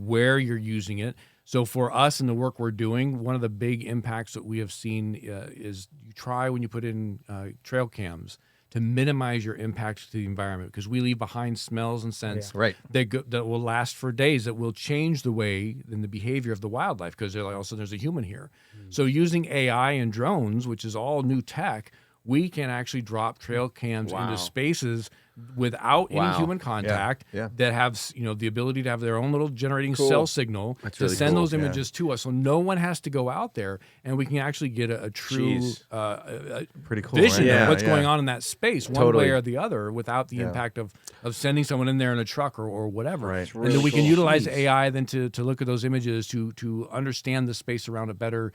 where you're using it. So for us in the work we're doing, one of the big impacts that we have seen is you try when you put in trail cams to minimize your impacts to the environment, because we leave behind smells and scents that will last for days, that will change the way and the behavior of the wildlife, because all of a sudden there's a human here. So using AI and drones, which is all new tech, we can actually drop trail cams into spaces without any human contact that have the ability to have their own little generating cell signal to send those images to us. So no one has to go out there, and we can actually get a true pretty cool vision of what's going on in that space, one way or the other, without the impact of sending someone in there in a truck or whatever. Right. And then we can utilize AI then to look at those images to understand the space around it better.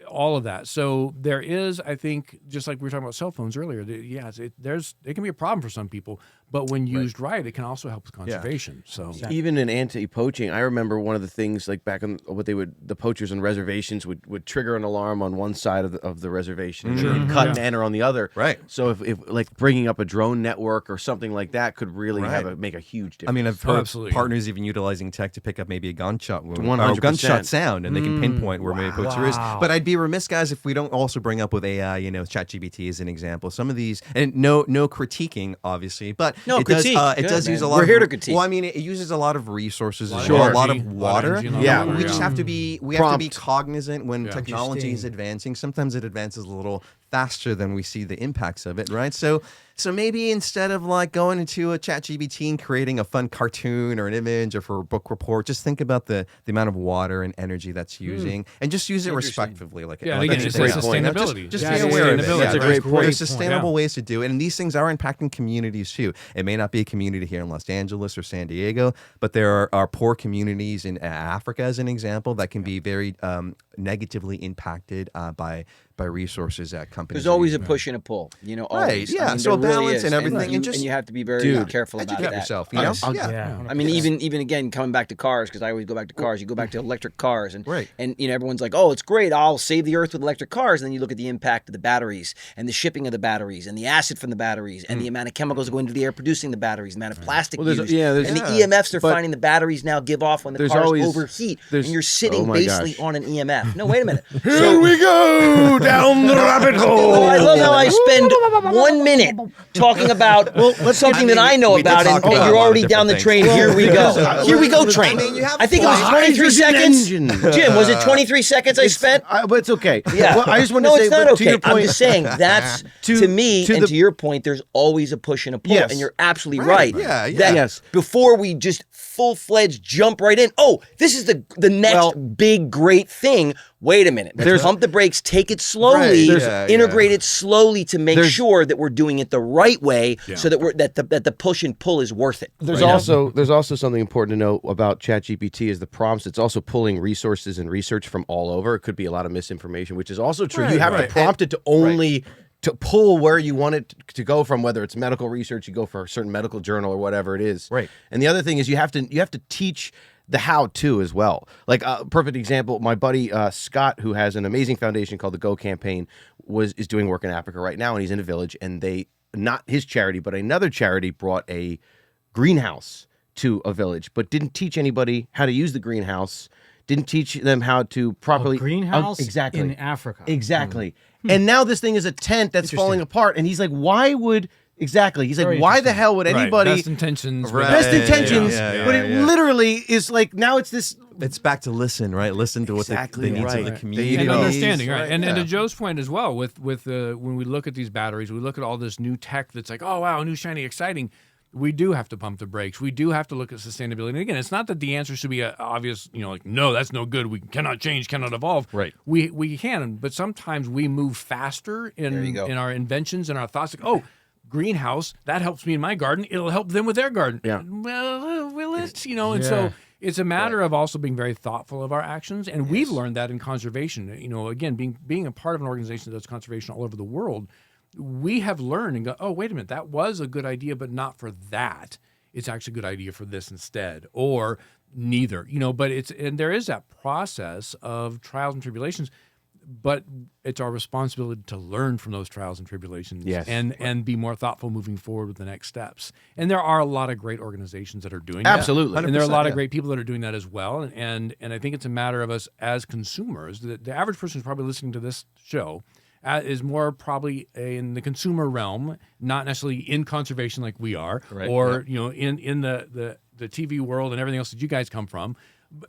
All of that. So there is, I think, just like we were talking about cell phones earlier, it can be a problem for some people, but when used right, it can also help with conservation. So even in anti-poaching, I remember one of the things, like back on the poachers and reservations would trigger an alarm on one side of the reservation and cut and enter on the other. Right. So if like bringing up a drone network or something like that could really make a huge difference. I mean, I've heard partners even utilizing tech to pick up maybe a gunshot wound, 100%. or gunshot sound, and they can pinpoint where maybe a poacher is. But I'd be remiss, guys, if we don't also bring up with AI, ChatGPT is an example. Some of these, and no critiquing, obviously, but it does use a lot. We're here to critique. Well, I mean, it uses a lot of resources, a of lot of energy, water. We just have to be cognizant when technology is advancing. Sometimes it advances a little faster than we see the impacts of it, right? So maybe instead of like going into a ChatGPT and creating a fun cartoon or an image or for a book report, just think about the amount of water and energy that's using, and just use it respectively. Again, it's sustainability. Just be aware of it. That's a great point. There's sustainable ways to do it, and these things are impacting communities too. It may not be a community here in Los Angeles or San Diego, but there are poor communities in Africa, as an example, that can be very negatively impacted by by resources at companies. There's always a push and a pull, you know. Right, Always. yeah, I mean, so there really balance is. and everything, and and you have to be very careful about educate that. yourself, you know? Yeah. I mean, even again, coming back to cars, because I always go back to cars. You go back to electric cars, and Right. and you know, everyone's like, "Oh, it's great! I'll save the earth with electric cars." And then you look at the impact of the batteries, and the shipping of the batteries, and the acid from the batteries, and the amount of chemicals that go into the air producing the batteries, the amount of plastic Well, used, there's- and the EMFs they're but finding the batteries now give off when the there's cars always- overheat, and you're oh sitting my basically gosh. on an EMF. No, wait a minute. Here we go down the rabbit hole. Oh, I love how I spend 1 minute talking about something that I know we did about, talk and about you're a lot of already down the different train. things. Here we go. Here we go, train. I mean, you have I think it was flies. 23 seconds. Engine. Jim, was it 23 seconds I spent? But it's okay. Yeah. Well, I just want no, to say, it's not but okay. to your point, I'm just saying that's to me to and the- to your point. There's always a push and a pull, Yes. and you're absolutely right. Yeah, yeah. That Yes. Before we just full-fledged jump right in. Oh, this is the next Well- big great thing. Wait a minute. Let's pump the brakes. Take it slowly. Right, yeah, integrate it slowly to make There's- sure that we're doing it the right way, so that the push and pull is worth it. There's also something important to know about ChatGPT is the prompts. It's also pulling resources and research from all over. It could be a lot of misinformation, which is also true. You have to prompt it to only to pull where you want it to go from, whether it's medical research, you go for a certain medical journal or whatever it is. Right. And the other thing is you have to teach the how-to as well. Like a perfect example, my buddy Scott, who has an amazing foundation called the Go Campaign, is doing work in Africa right now, and he's in a village, and they, not his charity, but another charity brought a greenhouse to a village, but didn't teach anybody how to use the greenhouse, didn't teach them how to properly... greenhouse exactly. in Africa. Exactly. And now this thing is a tent that's falling apart, and he's like, why would... Exactly. He's Very like, why the hell would anybody... Best intentions. Right. Best intentions, Yeah, but it literally is like, now it's this... It's back to listen, right? Listen to what Exactly the needs of the right. community And There you go. understanding, right? And yeah. to Joe's point as well, with when we look at these batteries, we look at all this new tech that's like, oh wow, new shiny, exciting. We do have to pump the brakes. We do have to look at sustainability. And again, it's not that the answer should be obvious. You know, like no, that's no good. We cannot change, cannot evolve. Right. We can, but sometimes we move faster in our inventions and our thoughts. Like oh. Greenhouse, that helps me in my garden. It'll help them with their garden. Yeah. Well, will it? You know, and so it's a matter of also being very thoughtful of our actions. And we've learned that in conservation. You know, again, being a part of an organization that does conservation all over the world, we have learned and go, oh, wait a minute, that was a good idea, but not for that. It's actually a good idea for this instead, or neither. You know, but there is that process of trials and tribulations. But it's our responsibility to learn from those trials and tribulations and be more thoughtful moving forward with the next steps. And there are a lot of great organizations that are doing Absolutely. that. And there are a lot of 100%, great people that are doing that as well. And I think it's a matter of us as consumers. The average person who's probably listening to this show is more probably in the consumer realm, not necessarily in conservation like we are, or you know, in the TV world and everything else that you guys come from.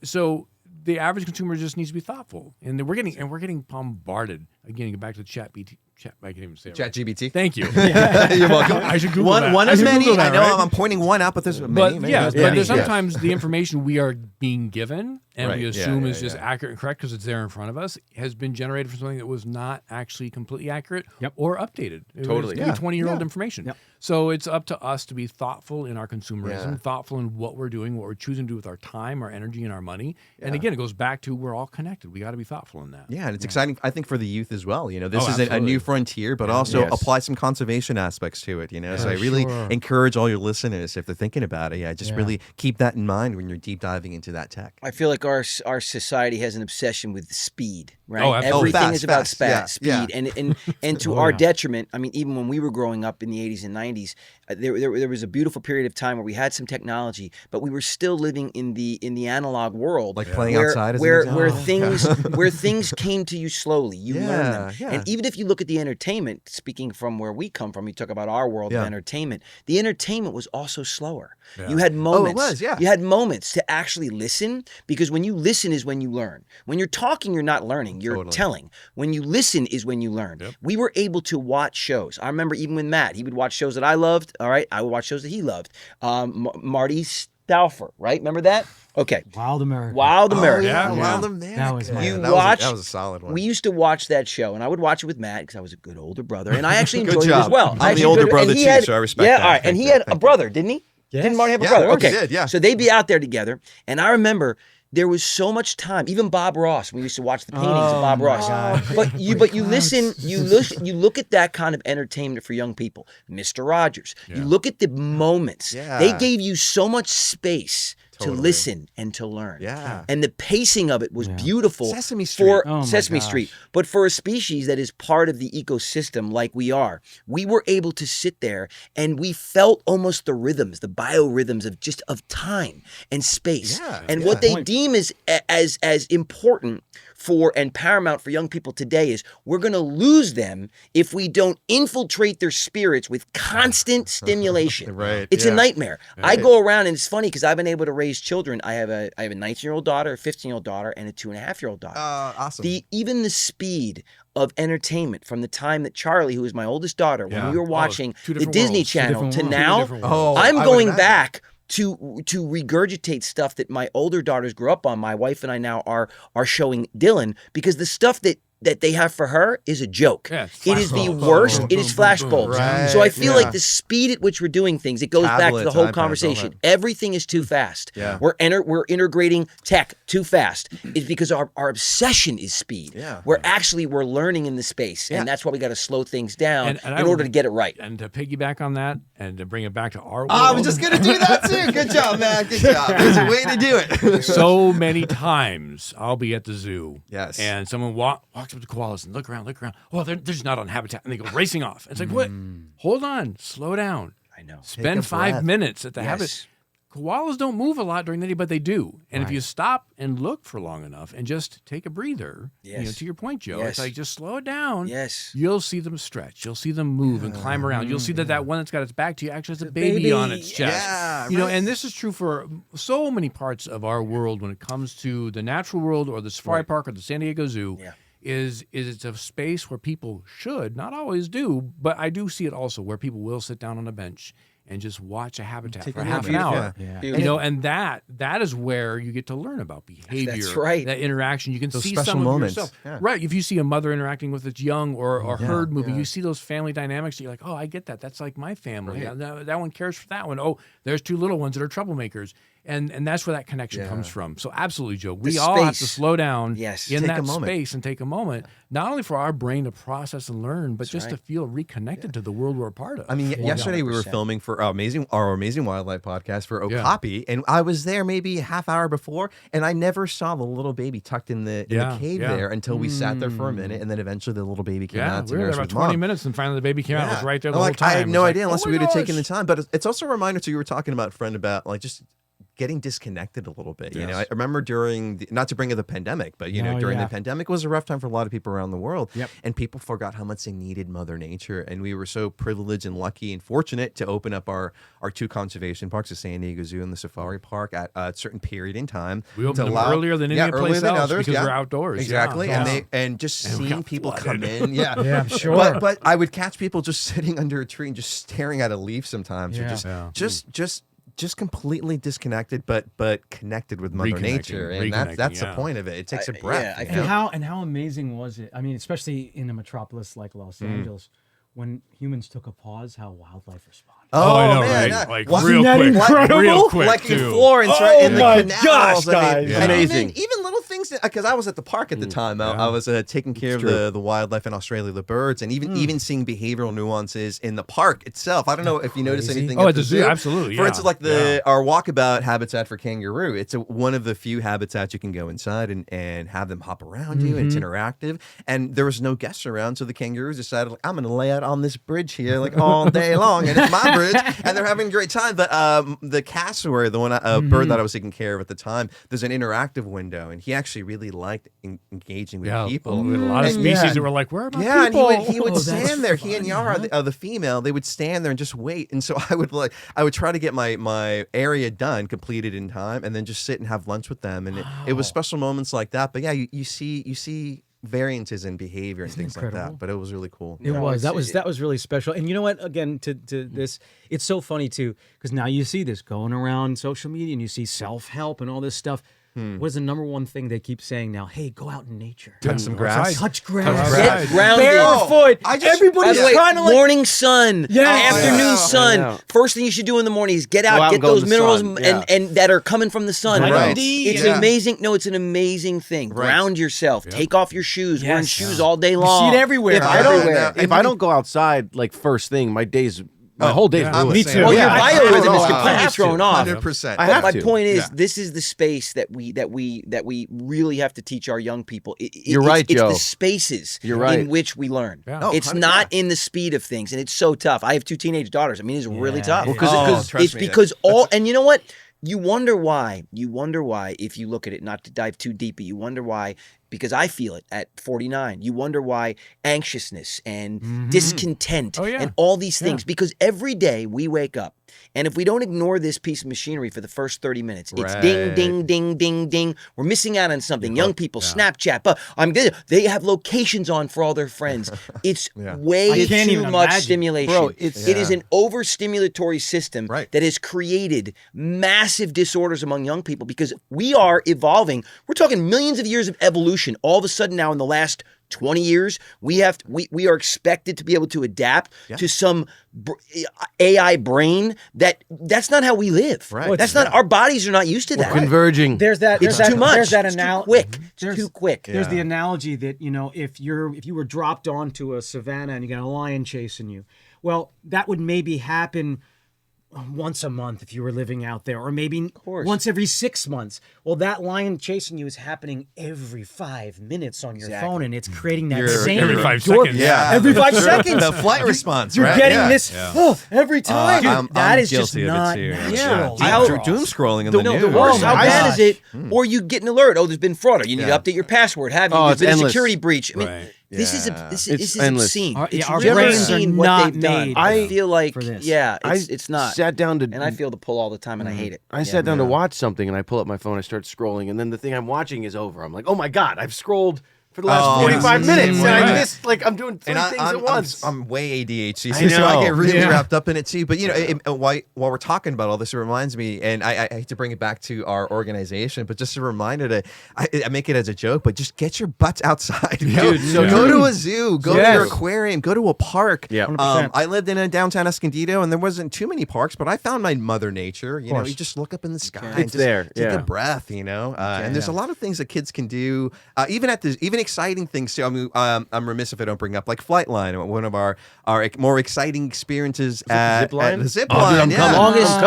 So the average consumer just needs to be thoughtful, and we're getting bombarded. Again, go back to I can't even say it right. ChatGPT. Thank you. You're welcome. I should Google that. One I of should many. Google that, I know right? I'm pointing one out, but there's many. But many. but Many. there's sometimes the information we are being given and Right. we Yeah, assume yeah, is just yeah. accurate and correct because it's there in front of us has been generated from something that was not actually completely accurate Yep. or updated. It Totally. was 20-year-old information. Yep. So it's up to us to be thoughtful in our consumerism, Yeah. thoughtful in what we're doing, what we're choosing to do with our time, our energy, and our money. And again, it goes back to we're all connected. We got to be thoughtful in that. Yeah, and it's exciting, I think, for the youth as well. You know, this Oh, is a absolutely. new frontier, but also apply some conservation aspects to it, you know? So I really encourage all your listeners, if they're thinking about it, just really keep that in mind when you're deep diving into that tech. I feel like our society has an obsession with speed, right? Oh, absolutely. Everything Fast, is about fast. speed, Yeah. and to our detriment. I mean, even when we were growing up in the 80s and 90s, there was a beautiful period of time where we had some technology, but we were still living in the analog world, Like playing where, outside as an where example. where things came to you slowly. You learn them, Yeah. and even if you look at the entertainment, speaking from where we come from, you talk about our world of Yeah. entertainment. The entertainment was also slower. You had moments. was, yeah. You had moments to actually listen, because when you listen is when you learn. When you're talking, you're not learning. You're telling. When you listen is when you learn. We were able to watch shows. I remember even with Matt, he would watch shows that I loved. All right, I would watch shows that he loved. Marty Stauffer, right? Remember that? Okay. Wild America. Wild America. yeah. Wild America. That was You that watched. that was a solid one. We used to watch that show, and I would watch it with Matt because I was a good older brother, and I actually Good enjoyed it as job. well. I'm I the actually older enjoyed it, and brother he too, had- so I respect yeah, that. all right, and he had a brother, didn't he? Yes. Didn't Marty have a Yeah, brother? of course he Okay, did, yeah. So they'd be out there together, and I remember there was so much time. Even Bob Ross, we used to watch the paintings of Bob Ross. But you listen, you look at that kind of entertainment for young people. Mr. Rogers. You look at the moments. Yeah. They gave you so much space to Totally. listen and to learn. Yeah. And the pacing of it was beautiful. Sesame Street. For Oh my Sesame gosh. Street. But for a species that is part of the ecosystem like we are, we were able to sit there and we felt almost the rhythms, the biorhythms of time and space. Yeah, and yeah. what they deem as important for and paramount for young people today is we're going to lose them if we don't infiltrate their spirits with constant stimulation. Right, It's a yeah. nightmare. I go around and it's funny because I've been able to raise children. I have a 19-year-old daughter, a 15-year-old daughter, and a 2.5-year-old daughter. Awesome. Even the speed of entertainment from the time that Charlie, who is my oldest daughter, when we were watching two the different Disney worlds. Channel to different worlds. now, Two different worlds. Oh, I'm I would going imagine. back to regurgitate stuff that my older daughters grew up on. My wife and I now are showing Dylan because the stuff that they have for her is a joke. Yeah, it's it is the flashbulbs. worst. Boom, It is boom, boom, flashbulbs. boom. Right, So I feel yeah. like the speed at which we're doing things, it goes back to the Tablets, whole iPads, all conversation. that. Everything is too fast. Yeah. We're integrating tech too fast. It's because our obsession is speed. Yeah. We're learning in the space, Yeah. and that's why we got to slow things down And in order to get it right. And to piggyback on that, and to bring it back to our world, I was just going to do that too. Good job, man. Good job. There's a way to do it. so many times I'll be at the zoo. Yes. And someone walks up to koalas and look around. Oh, they're just not on habitat. And they go racing off. It's like, what? Hold on. Slow down. I know. Spend a 5 breath. minutes at the Yes. habitat. Koalas don't move a lot during the day, but they do. And if you stop and look for long enough and just take a breather, Yes. to your point, Joe, Yes. it's like just slow it down. Yes. You'll see them stretch. You'll see them move and climb around. You'll see that one that's got its back to you actually has a baby on its chest. Yeah, And this is true for so many parts of our world when it comes to the natural world or the safari park or the San Diego Zoo. Yeah. Is it's a space where people should, not always do, but I do see it also where people will sit down on a bench and just watch a habitat for half an hour. Yeah. And that is where you get to learn about behavior. That's right. That interaction. You can Those see special some of moments. yourself. Yeah. Right. If you see a mother interacting with its young or herd moving, you see those family dynamics. You're like, oh, I get that. That's like my family. Right. That one cares for that one. Oh, there's two little ones that are troublemakers. And that's where that connection comes from. So absolutely, Joe. We all have to space. slow down Yes. in Take that a moment. space and take a moment, not only for our brain to process and learn, but just right. to feel reconnected to the world we're a part of. I mean, yesterday we were 100%. filming for our Amazing Wildlife podcast for Okapi, and I was there maybe a half hour before, and I never saw the little baby tucked in the cave there until we sat there for a minute, and then eventually the little baby came out to we were there nurse about with 20 mom. minutes, and finally the baby came out. It was right there the I'm whole like, time. I had It was no like, idea unless oh we my would have taken the gosh. time. But it's also a reminder too. You were talking about, friend, about like just getting disconnected a little bit. You know, I remember during not to bring up the pandemic, but during the pandemic was a rough time for a lot of people around the world. Yep. And people forgot how much they needed Mother Nature, and we were so privileged and lucky and fortunate to open up our two conservation parks, the San Diego Zoo and the Safari Park, at a certain period in time. We opened to them allow- earlier than any earlier place than else others, because we're outdoors. Exactly, Yeah. and just And we seeing got people flooded. come in, yeah, I'm sure. But I would catch people just sitting under a tree and just staring at a leaf sometimes, or just completely disconnected, but connected with Mother Reconnecting, Nature, and that's the yeah. point of it. It takes a breath. I you feel- know? And how amazing was it? I mean, especially in a metropolis like Los Angeles, when humans took a pause, how wildlife responded. Oh, I know, man, right? yeah. Like Wasn't real that quick, incredible? real quick, like in too. Florence, Oh right in the my canals. gosh, I mean, guys. and Amazing. even little things because I was at the park at the time. I was taking care of the wildlife in Australia, the birds, and even seeing behavioral nuances in the park itself. I don't know if you notice anything. Oh, at at the zoo, absolutely. For yeah. instance, like our walkabout habitat for kangaroo. It's one of the few habitats you can go inside and have them hop around you. And it's interactive, and there was no guests around, so the kangaroos decided, like, I'm going to lay out on this bridge here like all day long, and it's my bridge, and they're having a great time. But the cassowary, the one bird that I was taking care of at the time, there's an interactive window, and he actually really liked engaging with people. We had a lot of And species that were like, where are my Yeah, people? and he would Oh, that's stand there. He and funny, Yara, the female, they would stand there and just wait. And so I would try to get my area done, completed in time, and then just sit and have lunch with them. And it was special moments like that. But yeah, you see variances in behavior and things like incredible? that. But it was really cool. It was. That was really special. And you know what? Again, to this, it's so funny too, because now you see this going around social media, and you see self-help and all this stuff. What is the number one thing they keep saying now? Hey, go out in nature. Touch some grass. Touch grass. Get grounded. Barefoot. I just- Everybody's By the way, trying to like. morning sun, Yes. afternoon I know. sun. First thing you should do in the morning is get Go out, out get and go in those the minerals sun, and that are coming from the sun. Right. Vitamin D. It's Yeah. amazing. No, it's an amazing thing. Right. Ground yourself. Take off your shoes. Wearing Yes. shoes all day You long. see it everywhere. If I don't, Yeah. if I don't go outside like first thing, my whole day's yeah. ruined. I'm Me the too. same. Well, Yeah, your I biorhythm is know. I completely have thrown to. off. 100%. I But have my to. point is, Yeah. this is the space that we really have to teach our young people. You're right, it's Joe. the spaces You're right. in which we learn. Yeah. Oh, It's 100%. not in the speed of things, and it's so tough. I have 2 teenage daughters. I mean, it's really tough. Well, 'cause trust it's me, because all, and you know what? You wonder why. You wonder why, if you look at it, not to dive too deep, but you wonder why, because I feel it at 49. You wonder why anxiousness and discontent Oh, yeah. and all these things, because every day we wake up, and if we don't ignore this piece of machinery for the first 30 minutes, it's ding, Right. ding, ding, ding, ding. We're missing out on something. Young people, Snapchat, but I'm good. They have locations on for all their friends. It's way I can't too even much imagine. stimulation. Bro, it is an overstimulatory system Right. that has created massive disorders among young people because we are evolving. We're talking millions of years of evolution. All of a sudden now in the last 20 years, we are expected to be able to adapt to some AI brain that's not how we live. Right. That's not, our bodies are not used to that. Converging. There's that. It's there's too that, much. There's that It's too analogy. quick. It's too quick. There's the analogy that, if you were dropped onto a savanna and you got a lion chasing you, well, that would maybe happen once a month if you were living out there, or maybe once every 6 months. Well, that lion chasing you is happening every 5 minutes on your phone, and it's creating that same Every 5 endorphin- seconds. Yeah. Every 5 seconds. The flight response, You're right? getting Yeah. this every time. I'm That is just guilty of it not too. natural. How- Doom scrolling in The, the news. the worst, Oh how my bad gosh. is it? Or you get an alert. Oh, there's been fraud. Or you need to update your password. Have you? Oh, There's it's been a endless. security breach. I mean, Right. this is It's this is endless. obscene. Our- It's our really brains are obscene what not they've done. made I feel like, for this. it's not. Sat down to and I feel the pull all the time, and I hate it. I sat down to watch something, and I pull up my phone, I start scrolling, and then the thing I'm watching is over. I'm like, oh my God, I've scrolled for the last 45 minutes, and I missed, I'm doing 3 things at once. I'm way ADHD, I so I know. get really Yeah. wrapped up in it too. But while we're talking about all this, it reminds me, and I hate to bring it back to our organization, but just a reminder to, I make it as a joke, but just get your butts outside. Go to a zoo, go to your aquarium, go to a park. Yeah. 100%. I lived in downtown Escondido, and there wasn't too many parks, but I found my mother nature. You just look up in the sky, and It's just there, take yeah. a breath. And there's a lot of things that kids can do, even exciting things too. I mean, I'm remiss if I don't bring up like Flightline, one of our more exciting experiences at zip line? the zip Oh, dude, line. I'm yeah. coming.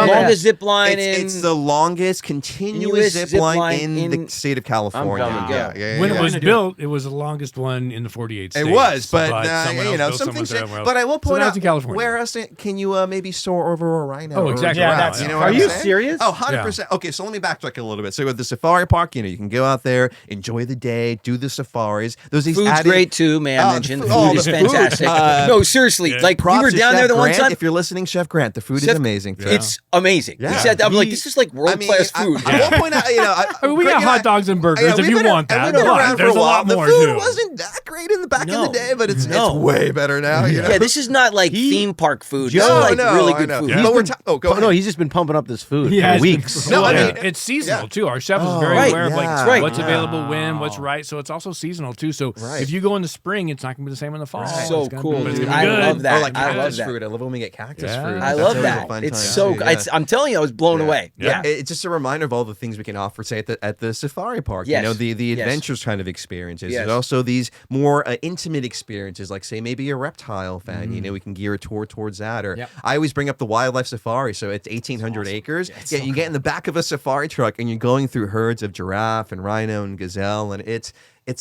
Longest zip line It's the longest continuous zip line in the state of California. coming. Yeah. When it was gonna do built, it was the longest one in the 48 states. It was, but someone else built some someone things. somewhere else. But I will So point now out, it's in California. where else can you maybe soar over a rhino? Oh, or a exactly. giraffe? Yeah, that's- You know Are what I'm you saying? serious? Oh, 100%. Okay, so let me backtrack a little bit. So with the safari park, you can go out there, enjoy the day, do the safaris. Those these Food's added- great too, may I Oh, mention. the Food food- is the food. fantastic. No, seriously, like we Props were to down Chef there the one Grant. time. If you're listening, Chef Grant, the food is Chef- amazing. Too. It's amazing. Yeah. He said that. I'm like, this is like world class food. I will point out, I mean, we got hot dogs and burgers if we've you been- want and that. we've been But around for there's a a while. lot The more, food too. wasn't that great in the back No. in the day, but it's No. way better now. Yeah, this is not like theme park food. This is No, like no, really I good know. food. But we're go Oh, ahead. no, he's just been pumping up this food Yeah, for it's been- weeks. No, I Yeah, mean, it's seasonal yeah. too. Our chef is very right. aware of like Yeah. what's Right. available when, what's right. So it's also seasonal too. So Right. if you go in the spring, it's not going to be the same in the fall. So It's gonna cool, be- it's dude. gonna be I good. love that. Or like I love cactus that. fruit. I love when we get cactus Yeah. fruit. I That's love always a that. fun It's time, so too, good. yeah. I'm telling you, I was blown away. Yeah. It's just a reminder of all the things we can offer, say at the safari park. Yes. You know, the Yes. adventures kind of experiences. Yes. There's also these more intimate experiences, like say maybe a reptile fan. You know, we can gear a tour towards that. Or I always bring up the wildlife safari. So it's 1,800 acres. Yeah, you get in the back of a safari truck and you're going through herds of giraffe and rhino and gazelle, and it's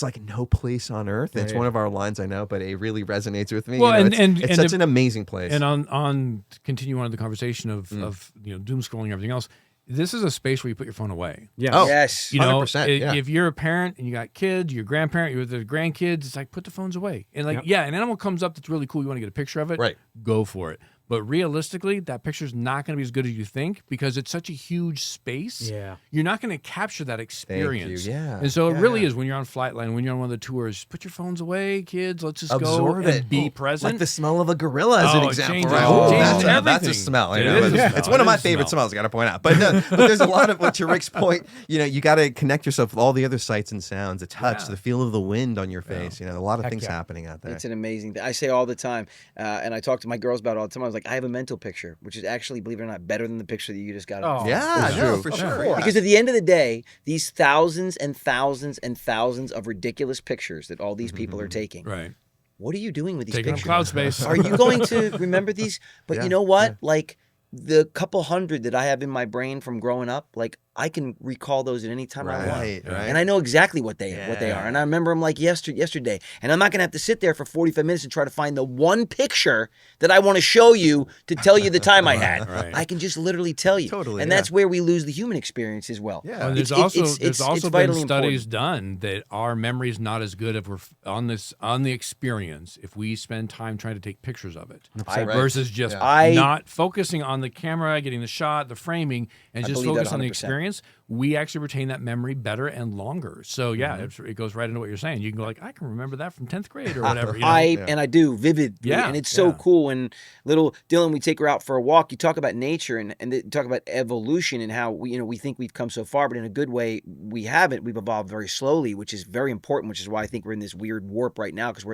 like no place on earth. It's one of our lines, I know, but it really resonates with me. Well, You know, and it's such an amazing place. And on to continue on the conversation of doom scrolling and everything else. This is a space where you put your phone away. Yeah. Oh. Yes. You know, 100%, yeah. if you're a parent and you got kids, you're a grandparent, you're the grandkids, it's like put the phones away. And like, an animal comes up that's really cool. You want to get a picture of it? Right. Go for it. But realistically, that picture's not going to be as good as you think because it's such a huge space. Yeah. You're not going to capture that experience. Yeah. And so it Yeah, really yeah. is when you're on Flightline, when you're on one of the tours, put your phones away, kids. Let's just Absorb go it. and be present. Like the smell of a gorilla as an Oh, it example. changes- Right? it changes That's a everything. smell. It You know? is a smell. It's one of It my is a favorite smell. smells, I got to point out. But there's a lot of, to Rick's point, you got to connect yourself with all the other sights and sounds, the touch, Yeah. the feel of the wind on your face. A lot of Heck things yeah. happening out there. It's an amazing thing. I say all the time, and I talk to my girls about it all the time. I was like, I have a mental picture, which is actually, believe it or not, better than the picture that you just got. Oh, Yeah, for no, sure. for Of sure. course. Because at the end of the day, these thousands and thousands and thousands of ridiculous pictures that all these people are taking, Right. what are you doing with these Taking up pictures? cloud space. Are you going to remember these? But Yeah, you know what? Like the couple hundred that I have in my brain from growing up, like I can recall those at any time I want. Right. And I know exactly what they are. And I remember them like yesterday. And I'm not going to have to sit there for 45 minutes and try to find the one picture that I want to show you to tell you the time I had. Right. I can just literally tell you. Totally, and yeah. that's where we lose the human experience as well. Yeah. Well, there's It's also been vitally studies important. done that our memory is not as good if we're on the experience if we spend time trying to take pictures of it Right. versus just Yeah. not focusing on the camera, getting the shot, the framing, and I just believe that focus on the 100%. experience. We actually retain that memory better and longer. So yeah, Mm-hmm. it goes right into what you're saying. You can go like, I can remember that from 10th grade or whatever. And I do vividly, Yeah, and it's so yeah. cool. When little Dylan, we take her out for a walk. You talk about nature and talk about evolution and how we think we've come so far, but in a good way, we haven't. We've evolved very slowly, which is very important. Which is why I think we're in this weird warp right now because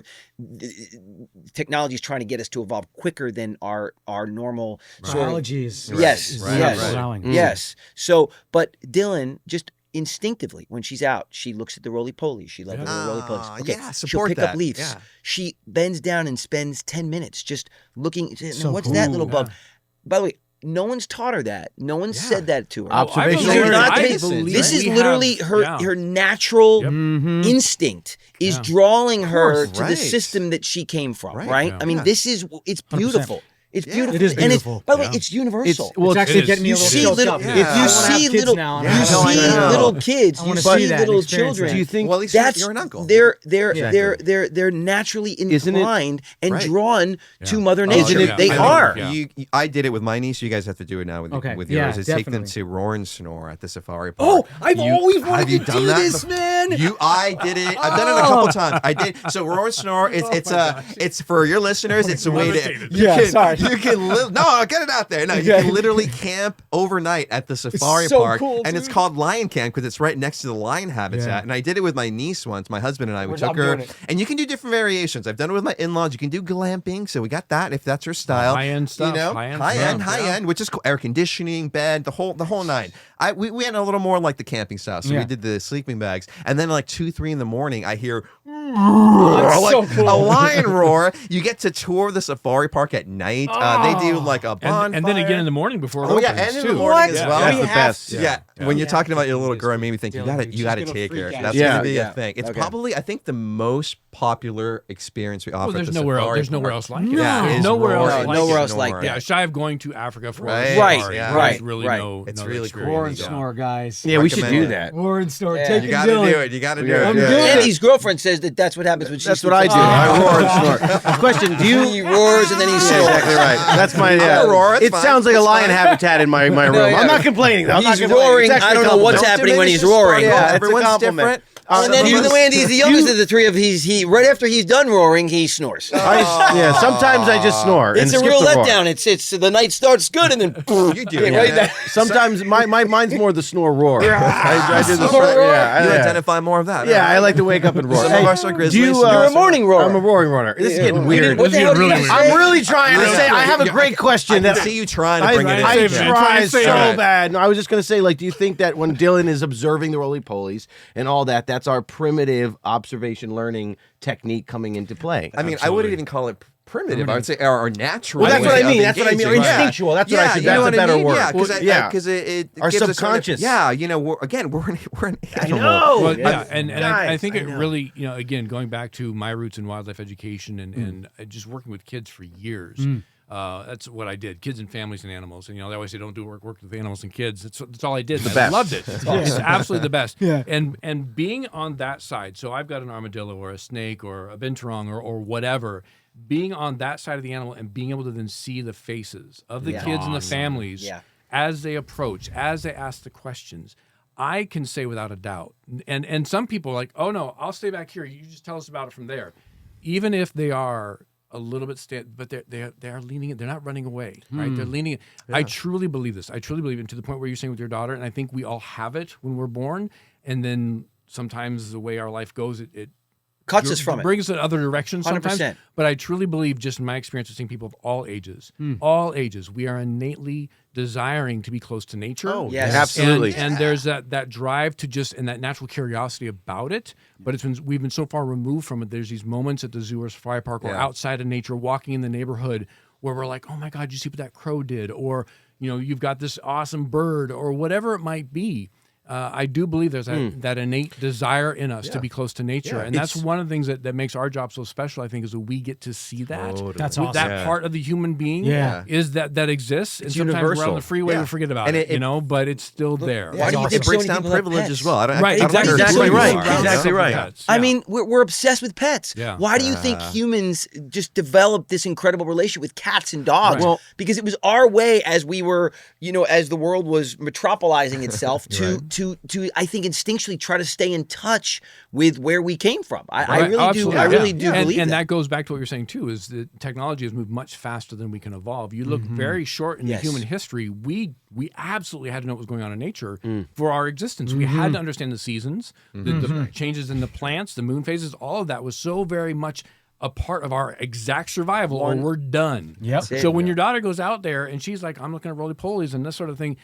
technology is trying to get us to evolve quicker than our normal sort of. Biology is Yes, is yes. not allowing. Yes. So, but Dylan just instinctively when she's out, she looks at the roly polies. She loves the roly Ah, polies. yeah, she'll support pick that. up leaves. Yeah. She bends down and spends 10 minutes just looking. So What's that cool. little bug? By the way, no one's taught her that. No one said that to her. Observation These are learning. not I things- believe this is we literally have- her yeah. her natural Yep. instinct is Yeah. drawing her course, to the right. system that she came from. Right. Right? Yeah. I mean, Yeah. this is it's 100%. beautiful. It's Yeah. beautiful. It is And beautiful. by the way, Yeah. it's universal. Well, It's actually is. getting me a You little see choked little, up. Yeah. I you wanna have see kids little, now, and Yeah, you I know, I see know. little kids, I you wanna see see that and little experience children. that. do you think Well, at least That's you're an uncle. they're Exactly. they're naturally Isn't it- inclined and Right. drawn to Yeah. Mother Oh, Nature. yeah. They I know. are. Yeah. I did it with my niece. You guys have to do it now with, Okay. with Yeah, yours. Is take them definitely. to Roar and Snore at the safari park. Oh, I've always have wanted you to done do that this, before? man. I did it. I've done it a couple times. I did. So Roar and Snore. It's for your listeners. It's a way to devastated. you can no get it out there. No, you can literally camp overnight at the safari so park, cool, and it's dude. called Lion Camp because it's right next to the lion habitat. Yeah. And I did it with my niece once. My husband and I we took I'm her, doing it. and you can do different variations. I've done it with my in-laws. You can do glamping, so we got that if that's her style. High-end stuff, You know, high-end high end, stuff, high yeah. end, which is cool. Air conditioning, bed, the whole nine. We went a little more like the camping style. So Yeah. we did the sleeping bags, and then like 2, 3 in the morning, I hear That's like so cool. a lion roar. You get to tour the safari park at night. They do like a bonfire. And then again in the morning before it Oh yeah, opens, and in too. the morning as Yeah. well. That's the best. Yeah. Yeah. When you're Yeah. talking about your little girl, it made me think you Dylan, gotta dude, you she's gotta gonna take her. freak out. That's Yeah. gonna be Yeah. a thing. It's Okay. probably I think the most popular experience we offer. Well, at there's the nowhere else. safari There's nowhere park. else like it. Yeah, There's it's nowhere Roar else and like nowhere it. else like Snore. that. Yeah, shy of going to Africa for Right, a safari. yeah. There's Right, really right. no. It's no really experience. cool. Roar and Yeah. Snore, guys. Yeah, we should do Recommend that. Roar and Snore. Yeah. Take You it, gotta Dylan. do it. You gotta do Yeah. it. I'm Yeah. doing it. Andy's girlfriend says that's what happens when she That's sleeps what I with do. you. I roar and snore. Question: do you? He roars and then he Yeah, snores. exactly right. That's my. I'll roar, it's It fine, sounds like a it's lion fine. habitat in my room. yeah. I'm not complaining though. I'm not He's complaining. roaring. It's actually I don't a know what's compliment. happening when he's diminish the roaring. sparkle. Yeah, it's a Everyone's compliment. different. And then even though Andy's the youngest of the three of he right after he's done roaring, he snores. Yeah, sometimes I just snore. It's and a skip real the roar. letdown. It's the night starts good and then You do it. right Yeah. there. Sometimes mine's more the snore roar. I do the Snore roar? Yeah, You yeah. identify more of that. Yeah, right? I like to wake up and roar. Some of us are grizzlies, do you, some of You're a us are- morning roarer. I'm a roaring runner. This is getting weird. What the hell do you really say? weird. I'm really trying to say. I have a great question. I can that see you trying to bring it in. I Save it. try Try to so save it. bad. No, I was just gonna say, like, do you think that when Dylan is observing the roly-polies and all that, that's our primitive observation learning technique coming into play? I mean, I wouldn't even call it primitive. I would say our natural. Well, that's what way I mean. of That's what I mean. Or engaging. Yeah. instinctual. That's what I Yeah, should. you know That's a what I better mean? word. Yeah, because Yeah. it Our gives us subconscious. yeah, you know, we're an I animal. know. Well, yeah, Guys, and I think it know. really, again, going back to my roots in wildlife education and just working with kids for years. That's what I did. Kids and families and animals. And they always say don't do work with animals and kids. That's all I did. And I best. loved it. It's absolutely the best. Yeah. And being on that side, so I've got an armadillo or a snake or a binturong or whatever. being on that side of the animal and being able to then see the faces of the kids and the families as they approach, as they ask the questions, I can say without a doubt, and some people are like, oh no, I'll stay back here. You just tell us about it from there. Even if they are a little bit, but they are leaning. They're not running away, right? They're leaning. I truly believe this. I truly believe it, to the point where you're saying with your daughter, and I think we all have it when we're born, and then sometimes the way our life goes, it cuts us from it. Brings us in other directions sometimes. 100%. But I truly believe, just in my experience of seeing people of all ages, we are innately desiring to be close to nature. Oh, yes. Absolutely. And there's that drive to just, and that natural curiosity about it. But we've been so far removed from it. There's these moments at the zoo or safari park or outside of nature, walking in the neighborhood, where we're like, oh my God, you see what that crow did? Or, you've got this awesome bird, or whatever it might be. I do believe there's that innate desire in us to be close to nature. And that's one of the things that makes our job so special, I think, is that we get to see that. Totally. That's awesome. That part of the human being is that exists. And sometimes universal. we're on the freeway, we forget about it, but it's still there. Why do you think It so breaks many down people have privilege pets? as well. I don't Right, I don't exactly care who you right. are. Exactly right. Pets, I mean, we're obsessed with pets. Yeah. Why do you think humans just developed this incredible relationship with cats and dogs? Right. Well- because it was our way, as we were, as the world was metropolizing itself, to I think instinctually try to stay in touch with where we came from. I really do. I really do believe and that. that goes back to what you're saying too, is that technology has moved much faster than we can evolve. You look very short in the human history. We absolutely had to know what was going on in nature for our existence. We had to understand the seasons, the changes in the plants, the moon phases. All of that was so very much a part of our exact survival, or we're done. Yep. So when your daughter goes out there and she's like, I'm looking at roly-polies and this sort of thing,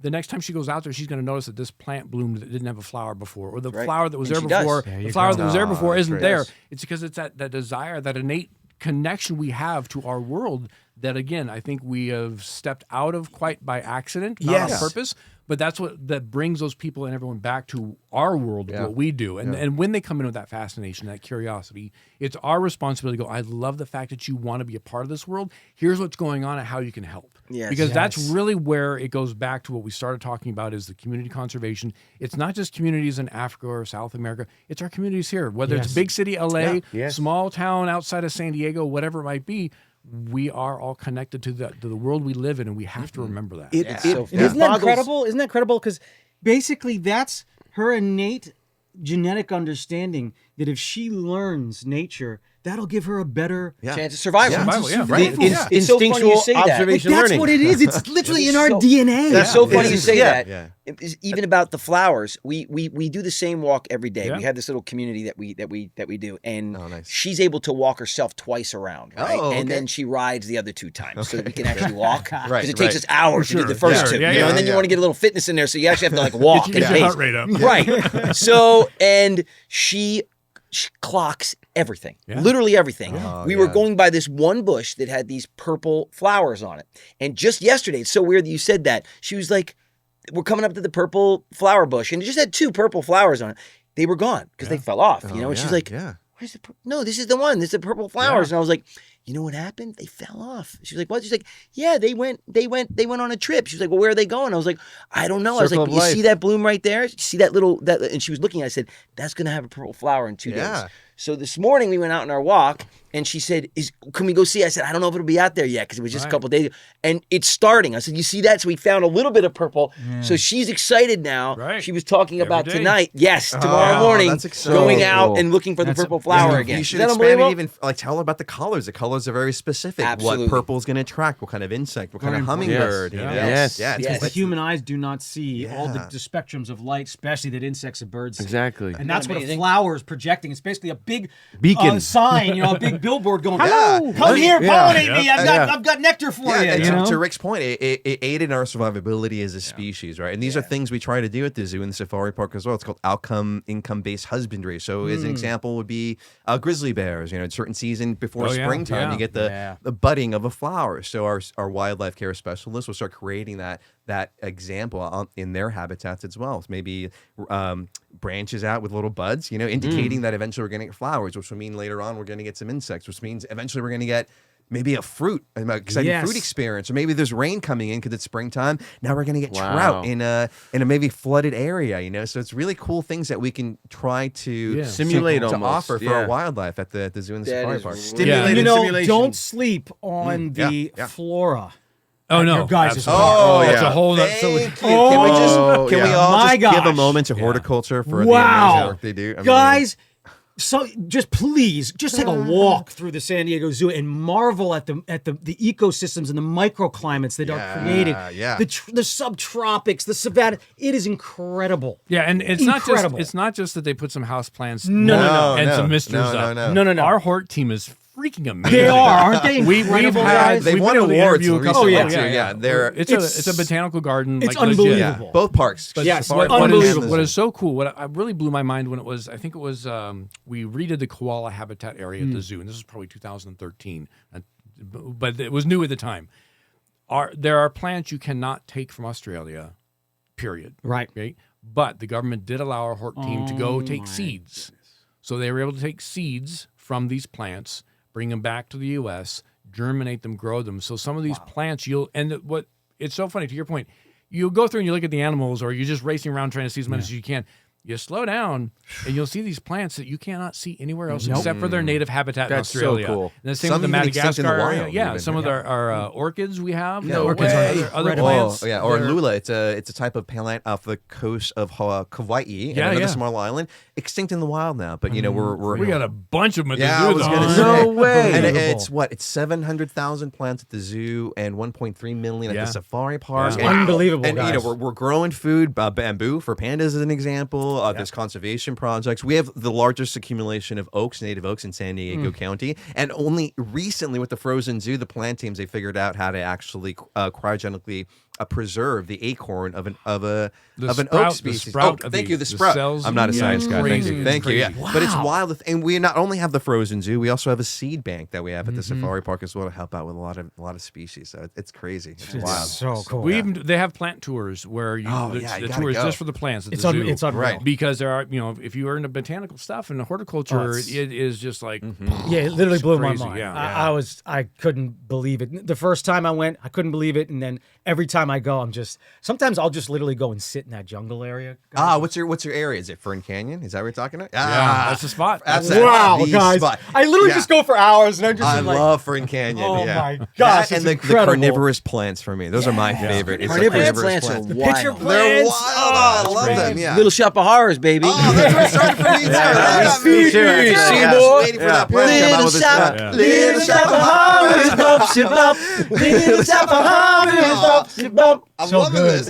the next time she goes out there, she's going to notice that this plant bloomed that didn't have a flower before, or the flower that was there before, the flower that was there before isn't there. It's because it's that desire, that innate connection we have to our world that, again, I think we have stepped out of quite by accident, not on purpose. But that's that brings those people and everyone back to our world, what we do. And when they come in with that fascination, that curiosity, it's our responsibility to go, I love the fact that you want to be a part of this world. Here's what's going on and how you can help. Yes. Because that's really where it goes back to what we started talking about, is the community conservation. It's not just communities in Africa or South America. It's our communities here, whether it's big city LA, small town outside of San Diego, whatever it might be. We are all connected to the world we live in, and we have to remember that. Isn't that incredible? Isn't that incredible? Because basically that's her innate genetic understanding that if she learns nature, that'll give her a better chance of survival. Survival, yeah. Right. It's so funny you Instinctual say that. observation That's learning. what it is. It's literally in our so- DNA. That's so funny you It's- say yeah. that. It is even about the flowers. We do the same walk every day. Yeah. We have this little community that we do, and nice. she's able to walk herself twice around, right? Oh, And okay. then she rides the other 2 times so that we can actually walk. Because Right, it takes right. us hours to do the first Sure. 2, Yeah, and then you yeah. want to get a little fitness in there, so you actually have to like walk Get and your pace. heart rate up. Right. So, and she clocks everything, literally everything. We were going by this one bush that had these purple flowers on it. And just yesterday, it's so weird that you said that. She was like, we're coming up to the purple flower bush, and it just had 2 purple flowers on it. They were gone because they fell off, and she's like, where's the no, this is the one. This is the purple flowers. And I was like, you know what happened? They fell off. She was like, what? She's like, yeah, they went on a trip. She was like, well, where are they going? I was like, I don't know. I was Circle like, of you life. see that bloom right there? You see that little, and she was looking, I said, that's going to have a purple flower in 2 days. So this morning we went out on our walk, and she said, can we go see? I said, I don't know if it'll be out there yet because it was just a couple days ago. And it's starting. I said, you see that? So we found a little bit of purple. So she's excited now. Right. She was talking about day. tonight. Yes, tomorrow Oh, morning, that's exciting. going So out cool. and looking for the That's- purple flower Yeah, again. you Is should that expand it, unbelievable? even like tell her about the colors. The colors are very specific. Absolutely. What purple is going to attract? What kind of insect? What kind of Very important. hummingbird? Yes. you know? Yes. Yeah. Yes. The human eyes do not see all Yeah. the spectrums of light, especially that insects and birds see. Exactly. And that's what a Amazing. flower is projecting. It's basically a big Beacon. sign, a big billboard going, Yeah. come here, Yeah. pollinate me. I've got nectar for you. and you know? to Rick's point, it aided our survivability as a species, right? And these are things we try to do at the zoo and the safari park as well. It's called income-based husbandry. So as an example would be grizzly bears. A certain season before springtime, you get the budding of a flower. So our wildlife care specialists will start creating that example in their habitats as well. So maybe branches out with little buds, indicating that eventually we're going to get flowers, which will mean later on we're going to get some insects, which means eventually we're going to get maybe a fruit, an exciting Yes. fruit experience, or maybe there's rain coming in because it's springtime. Now we're gonna get Wow. trout in a maybe flooded area, you know. So it's really cool things that we can try to Yeah. Simulate to almost, offer for yeah. our wildlife at the zoo and the That safari is park. really- Stimulated You know, simulation. don't sleep on Yeah, the yeah. flora. Oh no, Your guys' absolutely. park. Oh, That's yeah. a whole nother. Thank you. Oh, Can we just can we yeah. all My just give a gosh. moment to Yeah. horticulture for the Wow. amazing work they do? I mean, Guys, so just please just take a walk through the San Diego Zoo and marvel at the ecosystems and the microclimates that are created. yeah. The subtropics, the savanna. It is incredible. Yeah, and it's Incredible. not just that they put some house plants No, and no, some misters no, up. no. No. Our hort team is freaking amazing. They are, aren't they? We've Incredible, had guys? They've we've won been able to awards interview a couple. recently, too. Yeah, they're It's a botanical garden. it's like, legit. unbelievable. yeah, both parks. Yes, Safari what- Park and unbelievable. the What zoo. is so cool, what I really blew my mind when I think it was we redid the koala habitat area at the zoo, and this was probably 2013, but it was new at the time. There are plants you cannot take from Australia, period. Right. Okay, but the government did allow our hort team to go take seeds, so they were able to take seeds from these plants, bring them back to the U.S., germinate them, grow them. So some of these plants, it's so funny to your point. You go through and you look at the animals, or you're just racing around trying to see as much as you can. You slow down, and you'll see these plants that you cannot see anywhere else except for their native habitat That's in so Australia. cool. And the same Some with the even extinct in the Madagascar area. wild, Yeah, even. some of our orchids we have. No orchids way. are other Incredible. plants. Oh, yeah, or They're- lula. It's a type of plant off the coast of Kauai, Yeah, another yeah. small island, extinct in the wild now. But you know, we're We got a bunch of them at Yeah, the I zoo. was though. gonna No say. way. And Unbelievable. it's 700,000 plants at the zoo and 1.3 million at Yeah. the safari park. Yeah. And, Unbelievable, And you know, guys. we're growing food, bamboo for pandas as an example. There's conservation projects. We have the largest accumulation of oaks, native oaks in San Diego County, and only recently with the frozen zoo, the plant teams, they figured out how to actually cryogenically preserve the acorn of an oak sprout- the species. sprout Oh, of thank the- you, the sprout. cells. I'm not a Yeah, science it's guy. crazy. Thank you. Yeah, It's but it's Wow. wild, and we not only have the frozen zoo, we also have a seed bank that we have at the safari park as well to help out with a lot of species. So it's crazy. It's wild. So cool. They have plant tours where Oh, yeah, you the gotta tour is go. just for the plants at It's the zoo. it's unreal. Right. Because there are, if you are into botanical stuff and the horticulture, Oh, it's- it is just like, Yeah, it literally It's blew crazy, my mind. yeah. I couldn't believe it. The first time I went, I couldn't believe it, and then every time I go, sometimes I'll just literally go and sit in that jungle area. What's your area? Is it Fern Canyon? Is that what you're talking about? that's the spot. That's Wow, the guys! spot. I literally Yeah. just go for hours, and I'm just I like, love Fern Canyon. Oh yeah. my gosh, That it's and the incredible. carnivorous plants for me. Those are my favorite. It's the Carnivorous plants are plants. wild. Picture They're plants. wild. Oh, I love great. them. Yeah. Little Shop of Horrors, baby. Oh, that's what started for me too. Yeah, me too, actually. Seymour. Waiting for that plant to come out with this. Yeah. Little Shop of Horrors, bump, shit, bump. Little Shop of Horrors, bump, shit, bump. I'm So loving good. this.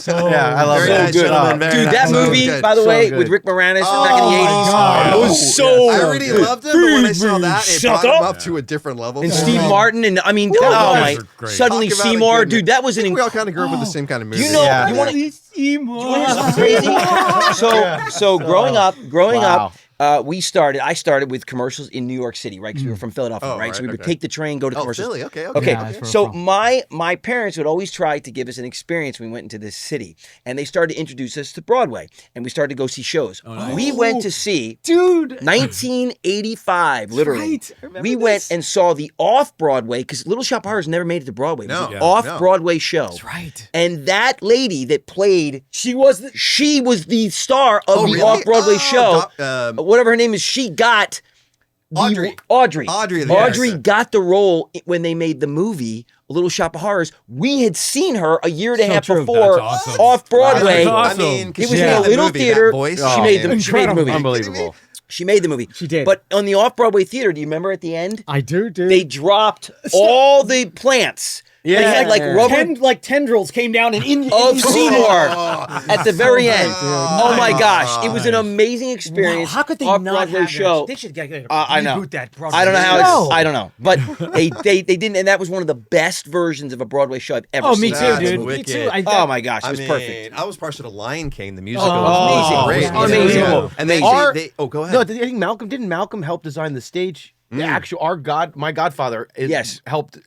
Yeah, I love Very that. nice, gentlemen. Very Dude, nice. that So movie, good. by the So way, good. with Rick Moranis back in the Oh, 80s, God. it was so I already loved him, but when I saw that, it Shut brought him up. up to a different level. And for Steve me. Martin, and I mean, oh guys my, are great. suddenly Talk about a Seymour, good- dude, that was I an think we all kind of grew up with the same kind of movie. You know, Yeah. you want to Seymour. something crazy? So growing up, Wow. I started with commercials in New York City, right? Because we were from Philadelphia, Oh, right? So right, we would okay. take the train, go to Oh, commercials. Philly. Okay. Okay. Okay, Yeah, that's where so I'm from. my parents would always try to give us an experience when we went into this city, and they started to introduce us to Broadway, and we started to go see shows. We went to see Dude. 1985, literally. right. I remember We went this. and saw the off-Broadway, because Little Shop of Horrors never made it to Broadway. It was No, an yeah, off-Broadway show. That's right. And that lady that played, She was the. she was the star of the really? off-Broadway Oh, show. Whatever her name is, she got Audrey. Audrey Yes. got the role when they made the movie A Little Shop of Horrors. We had seen her a year and a half true. before That's awesome. off Broadway. That's awesome. I mean, 'cause It was she in made a the little movie, theater. That voice. She made the movie. Incredible. Unbelievable. She made the movie. She did. But on the off-Broadway theater, do you remember at the end? I do, dude. They dropped all the plants. They had like rubber tendrils came down and in of Seymour at the very end. Oh my gosh, it was an amazing Wow, experience. how could they not off-Broadway have show? That? They should get I know. reboot that. Broadway I don't know how show. it's, I don't know, but they didn't, and that was one of the best versions of a Broadway show I've ever Oh, seen. me too, That's dude. wicked. Me too. Oh my gosh, it I was mean, perfect. I was partial to Lion King, the musical. Oh, It was amazing. great. Amazing. Yeah. And Our- they go ahead. No, I think Malcolm didn't Malcolm help design the stage The actual my godfather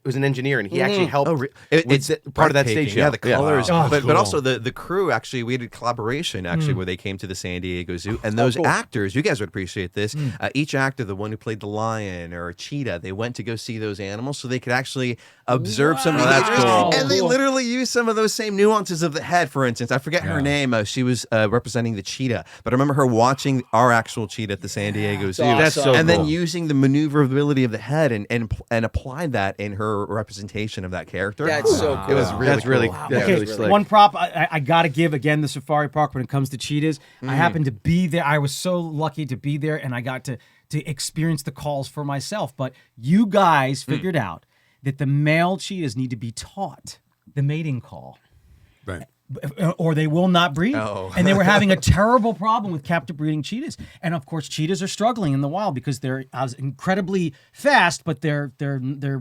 was an engineer, and he actually helped. It's part of that stage show. Yeah, the colors, but cool. also the crew. Actually, we did a collaboration where they came to the San Diego Zoo, and those actors, you guys would appreciate this. Each actor, the one who played the lion or a cheetah, they went to go see those animals so they could actually observe some of the behaviors. cool. And they literally used some of those same nuances of the head. For instance, I forget her name. She was representing the cheetah, but I remember her watching our actual cheetah at the San Diego Zoo. That's so and then cool. using the maneuverability of the head and applied that in her representation of that character. That's so cool. It was really That's really, cool. that's Okay, really slick. one prop I got to give again the safari park when it comes to cheetahs. I happened to be there. I was so lucky to be there, and I got to experience the calls for myself. But you guys figured out that the male cheetahs need to be taught the mating call, Right. or they will not breed. Oh. And they were having a terrible problem with captive breeding cheetahs. And of course, cheetahs are struggling in the wild because they're incredibly fast, but they're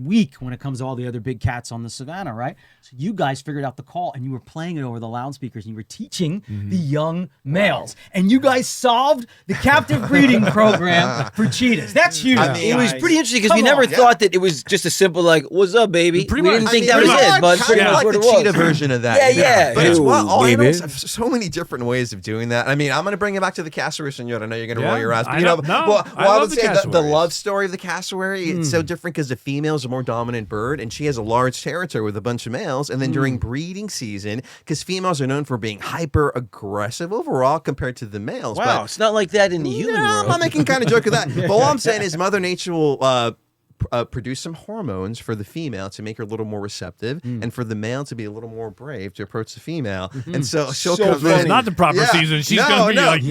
weak when it comes to all the other big cats on the savannah, right? So you guys figured out the call, and you were playing it over the loudspeakers, and you were teaching the young males. And you guys solved the captive breeding program for cheetahs. That's huge. I mean, It was pretty interesting because we Come never on. thought that it was just a simple like, "What's up, baby?" Pretty we much. didn't think I that mean, was pretty it, but kind of like what the it was. cheetah version of that. Yeah. But it's Ooh, all baby. animals have so many different ways of doing that. I mean, I'm going to bring it back to the cassowary, senor. I know you're going to roll your eyes, but I you know, don't- no, well, I I love would the say the cassowaries. love story of the cassowary. It's so different because the female is a more dominant bird, and she has a large territory with a bunch of males. And then during breeding season, because females are known for being hyper aggressive overall compared to the males. Wow, but it's not like that in the human no, world. I'm not making kind of joke of that. But all I'm saying is Mother Nature will produce some hormones for the female to make her a little more receptive, and for the male to be a little more brave to approach the female. And so she'll come It's in. not the proper season. She's gonna be like,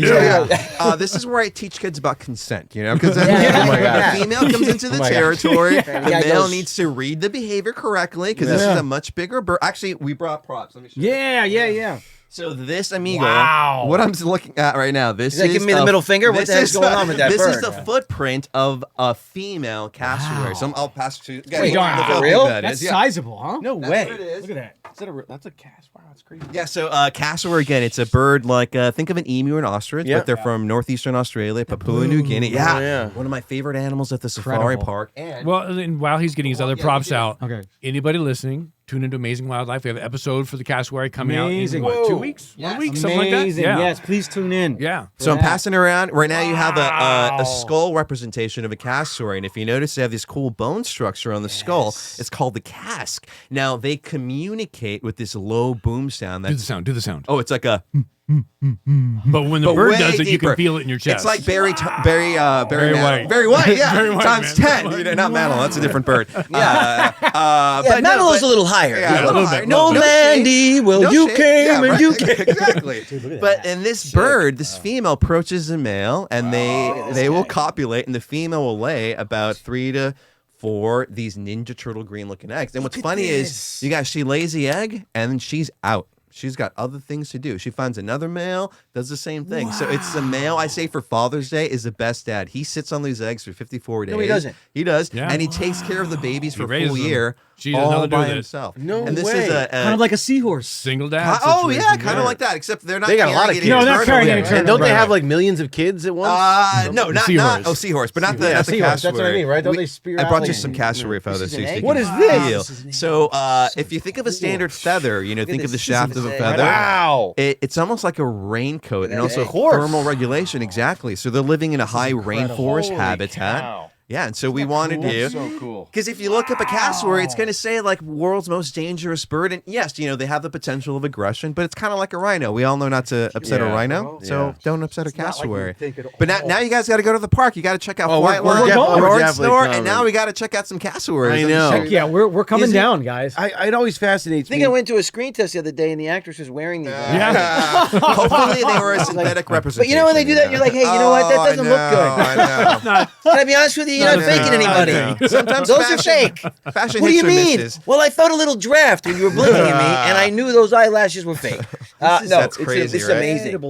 So, this is where I teach kids about consent, you know, because Oh my God. the female comes into the my God. territory, the guy male goes- needs to read the behavior correctly because this is a much bigger bird. Actually, we brought props. Let me show you. Yeah. So this amigo, Wow. what I'm looking at right now, this Is that giving me the middle finger? What this the heck's is going on with that This bird? is the footprint of a female cassowary. So I'll pass to you. Guys, Wait, look how for big real? that That's is. Yeah. sizable, huh? No That's way. what it is. Look at that. That's a cast. Wow, that's crazy. Yeah, so cassowary, again, it's a bird like, think of an emu or an ostrich, Yeah. but they're from northeastern Australia, Papua New Guinea. Yeah. Oh, yeah. One of my favorite animals at the safari Incredible. park. And Well, and while he's getting his other props out, Okay. anybody listening, tune into Amazing Wildlife. We have an episode for the cassowary coming Amazing. out in, what, 2 Whoa. weeks? 1 week, something like that? Amazing. Yeah. Yes, please tune in. Yeah. so I'm passing around. Right now you have Wow. a skull representation of a cassowary. And if you notice, they have this cool bone structure on the skull. It's called the casque. Now, they communicate with this low boom sound. Do the That's, sound. Do the sound. oh, it's like a... But when the But bird way does it, you deeper. can feel it in your chest. It's like Barry Very Manilow. white. Very white, yeah. Very white, Times man. 10. You know, not Manilow. That's a different bird. Yeah, but no, Mandelow's but- a little higher. Yeah, a little bit. higher. No, shade. Mandy, well, No you shade. came Yeah, and right. you came. Exactly. But in this bird, this female approaches a male, and they will copulate, and the female will lay about 3 to 4 these Ninja Turtle green looking eggs. And what's funny is, you guys, she lays the egg, and then she's out. She's got other things to do. She finds another male, does the same thing. So it's the male, I say, for Father's Day is the best dad. He sits on these eggs for 54 days. No, he doesn't. He does. Yeah. And he takes care of the babies for a raises full them. year She doesn't know all how to do by this. himself. No and this way. is a Kind of like a seahorse. Single dad. oh yeah, situation. kind of like that. Except they're not. They got a lot of carrying it kids. No, they're internally. carrying it And internally. don't they Right, have right. like millions of kids at once? No, not Seahorse. seahorse, but not the, Yeah, not the seahorse. That's what I cassowary. mean, right? Don't they spear I out brought you like- some cassowary feathers. This is so an you egg? can What is feel. this? So if you think of a standard feather, you know, think of the this. shaft This of is a an feather. egg. Wow. It's almost like a raincoat and Look at also that egg. thermal regulation. Exactly. So they're living in a high rainforest habitat. cow. Yeah, and so we wanted to. So cool. Because if you look up a cassowary, it's going to say like world's most dangerous bird, and yes, you know they have the potential of aggression, but it's kind of like a rhino. We all know not to upset a Yeah. rhino, so Yeah. don't upset a cassowary. think at But now you guys got to go to the park. You got to check out Oh, Flight we're Line, definitely Roaring definitely Snore, and coming. now we got to check out some cassowaries. I know. Heck yeah, we're coming Is it- down, guys. It always fascinates I think me. I went to a screen test the other day, and the actress was wearing these. Yeah. Hopefully they were a synthetic representation. But you know when they do that, you're like, hey, you know what? That doesn't look good. I know. Can I be honest with you? You're not Not a faking thing. anybody. Sometimes Those fashion, are fake. Fashion What do you hits or mean? misses. Well, I felt a little draft when you were blinking at me, and I knew those eyelashes were fake. No, that's crazy, it's right? amazing.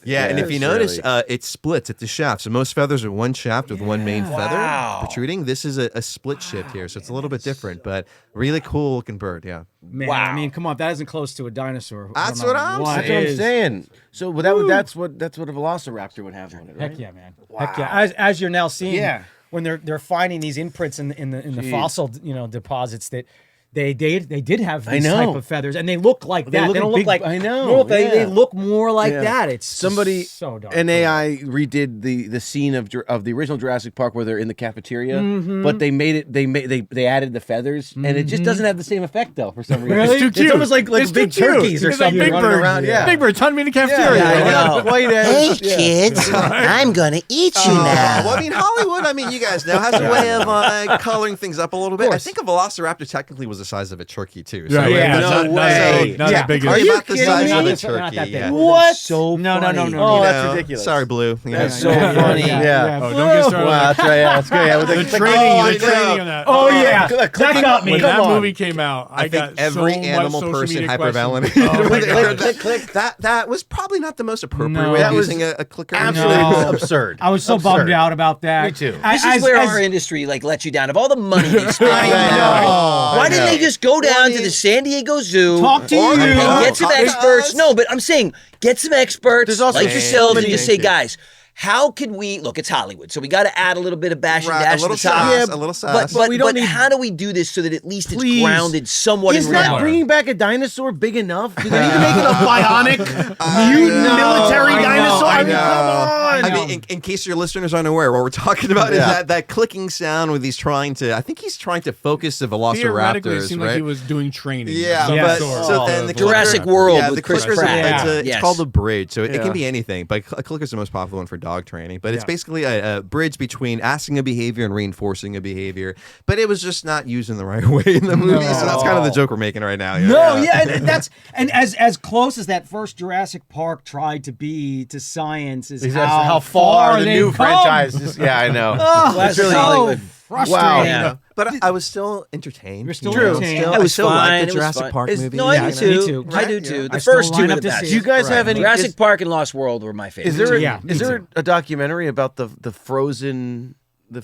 Yeah, and if you notice, really. it splits at the shaft. So most feathers are one shaft with one main feather Wow. protruding. This is a split shift here, so it's a little bit different, but really cool looking bird. Yeah. Man, Wow. I mean, come on, that isn't close to a dinosaur. I That's don't know what I'm what That's what I'm is. saying. So that's what a velociraptor would have on it, right? Heck yeah, man. Heck yeah. As you're now seeing, Yeah. when they're finding these imprints in the fossil deposits that they did have these type of feathers, and they look like that. They don't look like I know. No, they look more like that. It's somebody so dark. An AI redid the scene of the original Jurassic Park where they're in the cafeteria, but they added the feathers, and it just doesn't have the same effect though for some reason. Really? It's too cute. It's almost like It's big too cute. turkeys or It's like something Big running Bird. around. Yeah. Big Bird's hunting me in the cafeteria. I know. Hey kids, I'm gonna eat you now. Well, I mean, Hollywood, you guys know, has a way of coloring things up a little bit. I think a velociraptor technically was the size of a turkey, too. So Yeah, no way. Not as big Are as you about the kidding size me? of a It's not turkey? that big. Yeah. What? So No. Oh, that's ridiculous. Sorry, Blue. That's so Yeah, funny. yeah, Yeah. Oh, don't get started. Wow, that's right. Yeah, that's good. Yeah, with The the training on that. Oh yeah, that got me. When Come that on. movie came out, I think got every so much animal social person media hyperventilated. questions. Oh, my When they heard God. that was probably not the most appropriate No. way of That was using a clicker. absolutely No. absurd. I was so Absurd. bummed out about that. Me too. This is where our industry lets you down. Of all the money they spend, why didn't they just go down to the San Diego Zoo Talk to Or- you. and get some Talk to experts? us. No, but I'm saying get some experts There's also like so yourselves and many- just say, guys, how can we look? It's Hollywood, so we got to add a little bit of bash and Right, dash a little to the top. sass, a little sass. But we don't need- how do we do this so that at least Please. it's grounded somewhat Is in not reality? bringing back a dinosaur big enough? Do they need to make it a bionic mutant military dinosaur? I mean, come on. I mean, in case your listeners aren't aware, what we're talking about is Yeah. that clicking sound with I think he's trying to focus the Theoretically, it velociraptors, seemed right? like he was doing training. Yeah, Some but sort. so then the Jurassic clicker- World yeah, with the Chris clicker's Pratt. it's Yes. called a bridge, so it Yeah. can be anything. But a clicker's the most popular one for dog training. But it's basically a bridge between asking a behavior and reinforcing a behavior. But it was just not used in the right way in the movie, so that's kind of the joke we're making right now. No, yeah, and that's as close as that first Jurassic Park tried to be to science is how far the they've new come. franchise is. Yeah, I know. Oh, That's so really Hollywood. frustrating. Wow. Yeah. But I was still entertained. You're still you know, entertained. still- It I was still fine. like It the was Jurassic fine. Park movie. No, I Yeah, do too. me too. I do Right, too. yeah. The I still first two line were up the to best. see Do you guys have any? Jurassic Park and Lost World were my favorite. Is there Yeah, me is there too. a documentary about the Frozen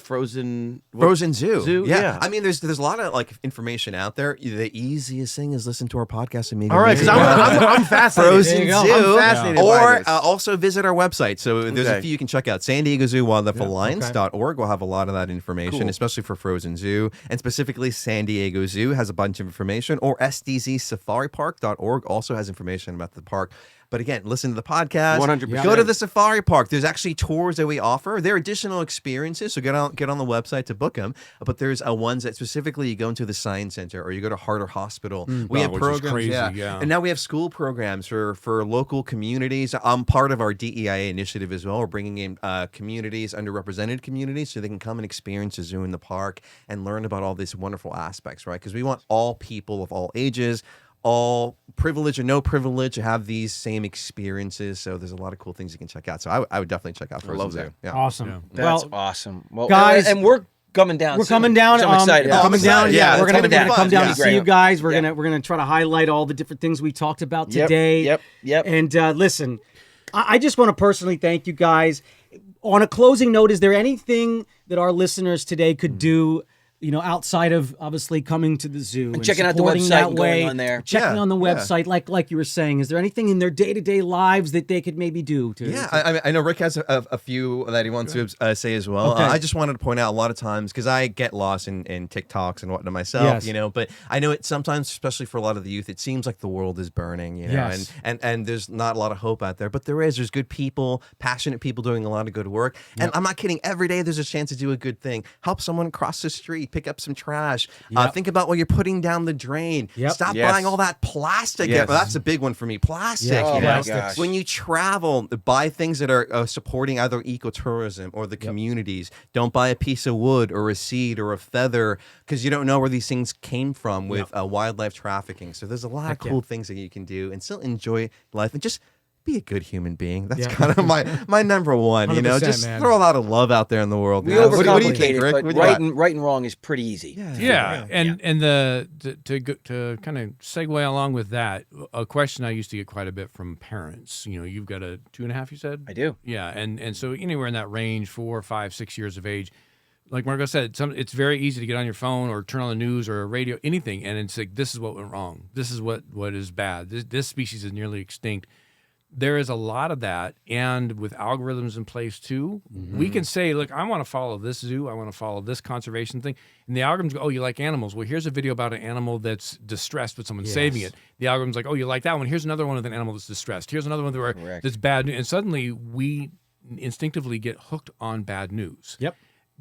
Frozen Zoo. Zoo? Yeah. I mean, there's a lot of information out there. The easiest thing is listen to our podcast and maybe. All right, because I'm fascinated. Frozen There you go. Zoo. I'm fascinated by Or this. also visit our website. So there's a Okay. few you can check out. San Diego Zoo Wildlife Alliance.org will have a lot of that information, Cool. especially for Frozen Zoo. And specifically, San Diego Zoo has a bunch of information. Or SDZSafariPark.org also has information about the park. But again, listen to the podcast. 100%. Go to the safari park. There's actually tours that we offer. There are additional experiences, so get on the website to book them. But there's ones that specifically you go into the science center or you go to Harder Hospital. We have which is programs, crazy, yeah. yeah. And now we have school programs for local communities. I'm part of our DEIA initiative as well. We're bringing in communities, underrepresented communities, so they can come and experience a zoo in the park and learn about all these wonderful aspects, right? Because we want all people of all ages, all privilege or no privilege to have these same experiences. So there's a lot of cool things you can check out. So I would definitely check out Frozen love Zoo. that. Yeah. Awesome. Yeah. That's Well, awesome. Well, guys, and we're coming down. we're soon, coming down. So I'm excited. We're I'm coming down. excited. Yeah, Yeah, we're it's gonna gonna be come fun. down Yeah. to see you guys. We're Yeah. gonna try to highlight all the different things we talked about Yep, today. yep. And listen, I just want to personally thank you guys. On a closing note, is there anything that our listeners today could do? Outside of obviously coming to the zoo and checking out the supporting website that and going way, on there. checking Yeah, on the yeah. website, like you were saying, is there anything in their day-to-day lives that they could maybe do? I know Rick has a few that he wants to say as well. Okay. I just wanted to point out a lot of times, because I get lost in TikToks and whatnot myself, Yes. but I know it sometimes, especially for a lot of the youth, it seems like the world is burning, Yes. and there's not a lot of hope out there, but there's good people, passionate people doing a lot of good work. And I'm not kidding, every day there's a chance to do a good thing. Help someone cross the street, pick up some trash. Yep. Think about what you're putting down the drain. Yep. Stop Yes. buying all that plastic. Yes. Well, that's a big one for me. Plastic. Yeah. Oh you know? my gosh. When you travel, buy things that are supporting either ecotourism or the communities. Don't buy a piece of wood or a seed or a feather, because you don't know where these things came from with wildlife trafficking. So there's a lot of cool things that you can do and still enjoy life and just be a good human being. That's kind of my number one. 100%, Just man. throw a lot of love out there in the world. We man. overcomplicate What do you think, it, Rick? but What do you got? right and wrong is pretty easy. Yeah, and to kind of segue along with that, a question I used to get quite a bit from parents. You've got a 2.5, you said? I do. Yeah, and so anywhere in that range, 4, 5, 6 years of age, like Marco said, it's very easy to get on your phone or turn on the news or a radio, anything, and it's like, this is what went wrong. This is what is bad. This species is nearly extinct. there is a lot of that, and with algorithms in place too, we can say, look, I want to follow this zoo, I want to follow this conservation thing, and the algorithms go, oh, you like animals? Well, here's a video about an animal that's distressed, but someone's saving it. The algorithm's like, oh, you like that one? Here's another one with an animal that's distressed. Here's another one that's bad news, and suddenly we instinctively get hooked on bad news. Yep.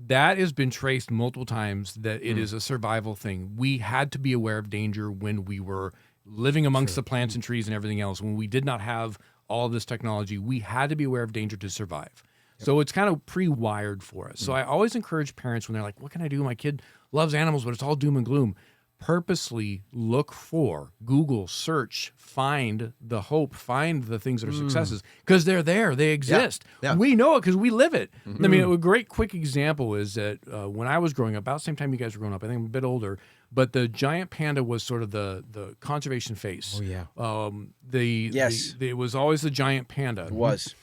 That has been traced multiple times that it is a survival thing. We had to be aware of danger when we were living amongst the plants and trees and everything else. When we did not have all of this technology, we had to be aware of danger to survive. So it's kind of pre-wired for us. So I always encourage parents when they're like, what can I do? My kid loves animals, but it's all doom and gloom. Purposely look for, Google, search, find the hope, find the things that are successes, because they're there, they exist. We know it because we live it. I mean, a great quick example is that when I was growing up, about the same time you guys were growing up, I think I'm a bit older, but the giant panda was sort of the conservation face. Oh, yeah. It was always the giant panda. It was.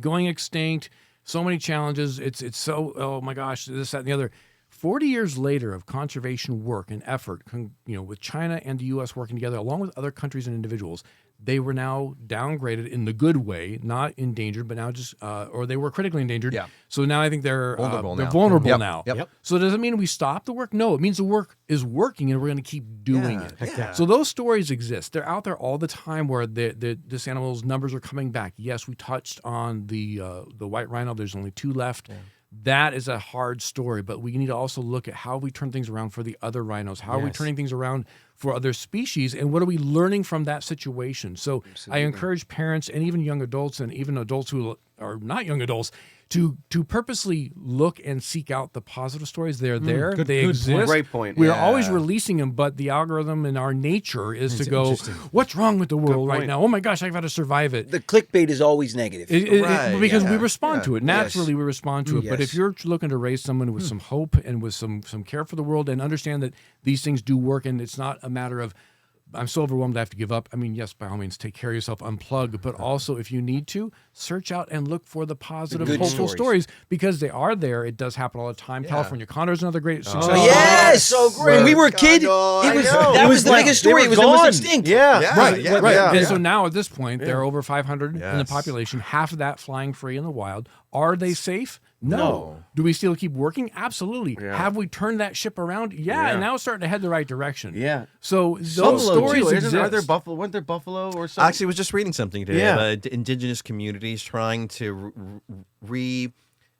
Going extinct, so many challenges. It's so, oh my gosh, this, that, and the other. 40 years later of conservation work and effort, with China and the U.S. working together, along with other countries and individuals, they were now downgraded in the good way, not endangered, but now just, or they were critically endangered. Yeah. So now I think they're vulnerable now. Yep. So does it mean we stop the work? No, it means the work is working and we're going to keep doing it. Yeah. So those stories exist. They're out there all the time where this animal's numbers are coming back. Yes, we touched on the white rhino. There's only 2 left. Yeah. That is a hard story, but we need to also look at how we turn things around for the other rhinos. How are we turning things around for other species, and what are we learning from that situation? So I encourage parents and even young adults and even adults who are not young adults to purposely look and seek out the positive stories. They're there. They exist. Great point. We are always releasing them, but the algorithm in our nature is to go, what's wrong with the world right now? Oh my gosh, I've got to survive it. The clickbait is always negative. Because we respond to it. Naturally, we respond to it. Yes. But if you're looking to raise someone with some hope and with some care for the world and understand that these things do work and it's not a matter of, I'm so overwhelmed I have to give up. I mean, yes, by all means, take care of yourself, unplug, but also if you need to, search out and look for the positive, hopeful stories because they are there. It does happen all the time. California Condor is another great success. Yes, so great. When we were a kid, that was the biggest story. It was almost extinct. Right. Yeah. And so now at this point, there are over 500 in the population, half of that flying free in the wild. Are they safe? No. Do we still keep working? Absolutely. Have we turned that ship around? And now it's starting to head the right direction. Yeah. So those stories exist. Are there buffalo? Weren't there buffalo or something? Actually, I was just reading something today about indigenous communities trying to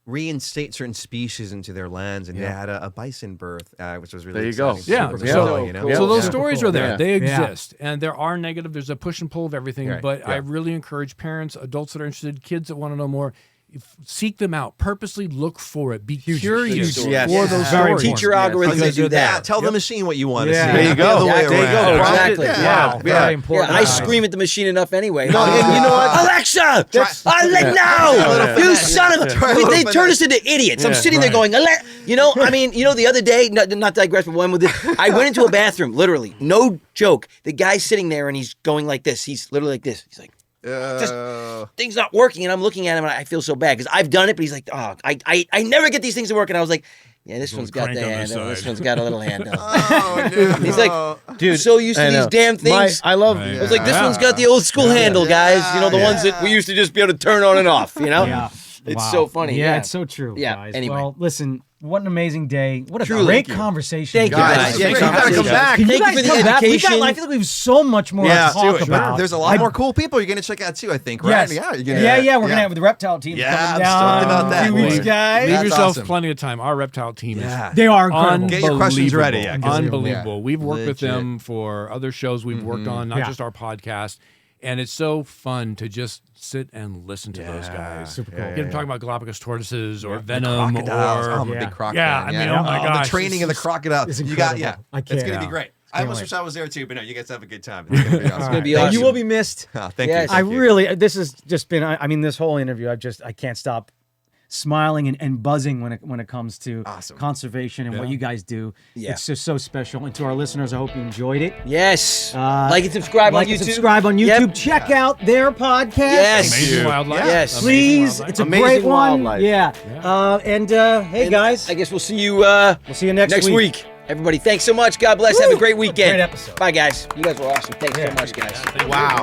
reinstate certain species into their lands, and they had a bison birth, which was really there you exciting. go. So those stories are there. Yeah. They exist. And there are negative. There's a push and pull of everything. Right. But I really encourage parents, adults that are interested, kids that want to know more, seek them out. Purposely look for it. Be curious for those stories. Teach your algorithm to do that. Yeah, tell the machine what you want to see. There you go. There you go. Exactly. Yeah. Very important. I scream at the machine enough anyway. No, and you know what? Alexa! Now! You son of a... They turn us into idiots. I'm sitting there going, the other day, not digress, but one with this, I went into a bathroom, literally, no joke. The guy's sitting there and he's going like this. He's literally like this. He's like, just things not working, and I'm looking at him and I feel so bad because I've done it, but he's like, oh, I never get these things to work, and I was like, yeah, this one's got the handle, this one's got a little handle. He's like, dude, so used to these damn things. I love. I was like, this one's got the old school handle, guys. The ones that we used to just be able to turn on and off. It's so funny. Yeah, it's so true. Yeah. Guys. Anyway. Well, listen. What an amazing day. What a Truly. great conversation. Thank you, guys. guys. Yeah, you gotta come back. Can you Thank guys you for come the back? education. I feel like we have so much more to talk about. There's a lot more cool people you're going to check out too, I think, right? Yes. We're going to have the reptile team Yeah, coming I'm down stoked about that. in a few weeks, guys. Leave That's yourself awesome. plenty of time. Our reptile team is They are incredible. Get your questions ready. Yeah, 'cause unbelievable. We've worked with Legit. them for other shows we've worked on, not just our podcast. And it's so fun to just sit and listen to those guys. Super cool. Get them talking about Galapagos tortoises or venom crocodiles. or I'm a big croc yeah, fan. I mean, oh my gosh, the training of the crocodile. it's You got, incredible. I it's can't. going to be great. I almost wait. wish I was there too, but no, you guys have a good time. It's going to be awesome. It's going to be And awesome. you will be missed. Thank Yes. you. I Thank you. really, this has just been, I mean, this whole interview, I can't stop smiling and buzzing when it comes to Awesome. conservation and what you guys do. Yeah. It's just so special. And to our listeners, I hope you enjoyed it. Yes. Like and subscribe on Like and YouTube. subscribe on YouTube. Yep. Check out their podcast. Yes. Amazing wildlife. Yes. Amazing Please, wildlife. it's a Amazing great one. wildlife. Yeah. Hey guys, I guess we'll see you we'll see you next week. Everybody, thanks so much. God bless. Have a great weekend. Great episode. Bye, guys. You guys were awesome. Thanks so much, guys. Wow.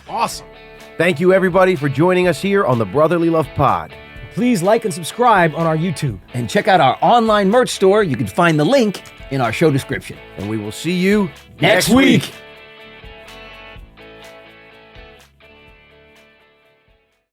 Awesome. Thank you, everybody, for joining us here on the Brotherly Love Pod. Please like and subscribe on our YouTube. And check out our online merch store. You can find the link in our show description. And we will see you Next week.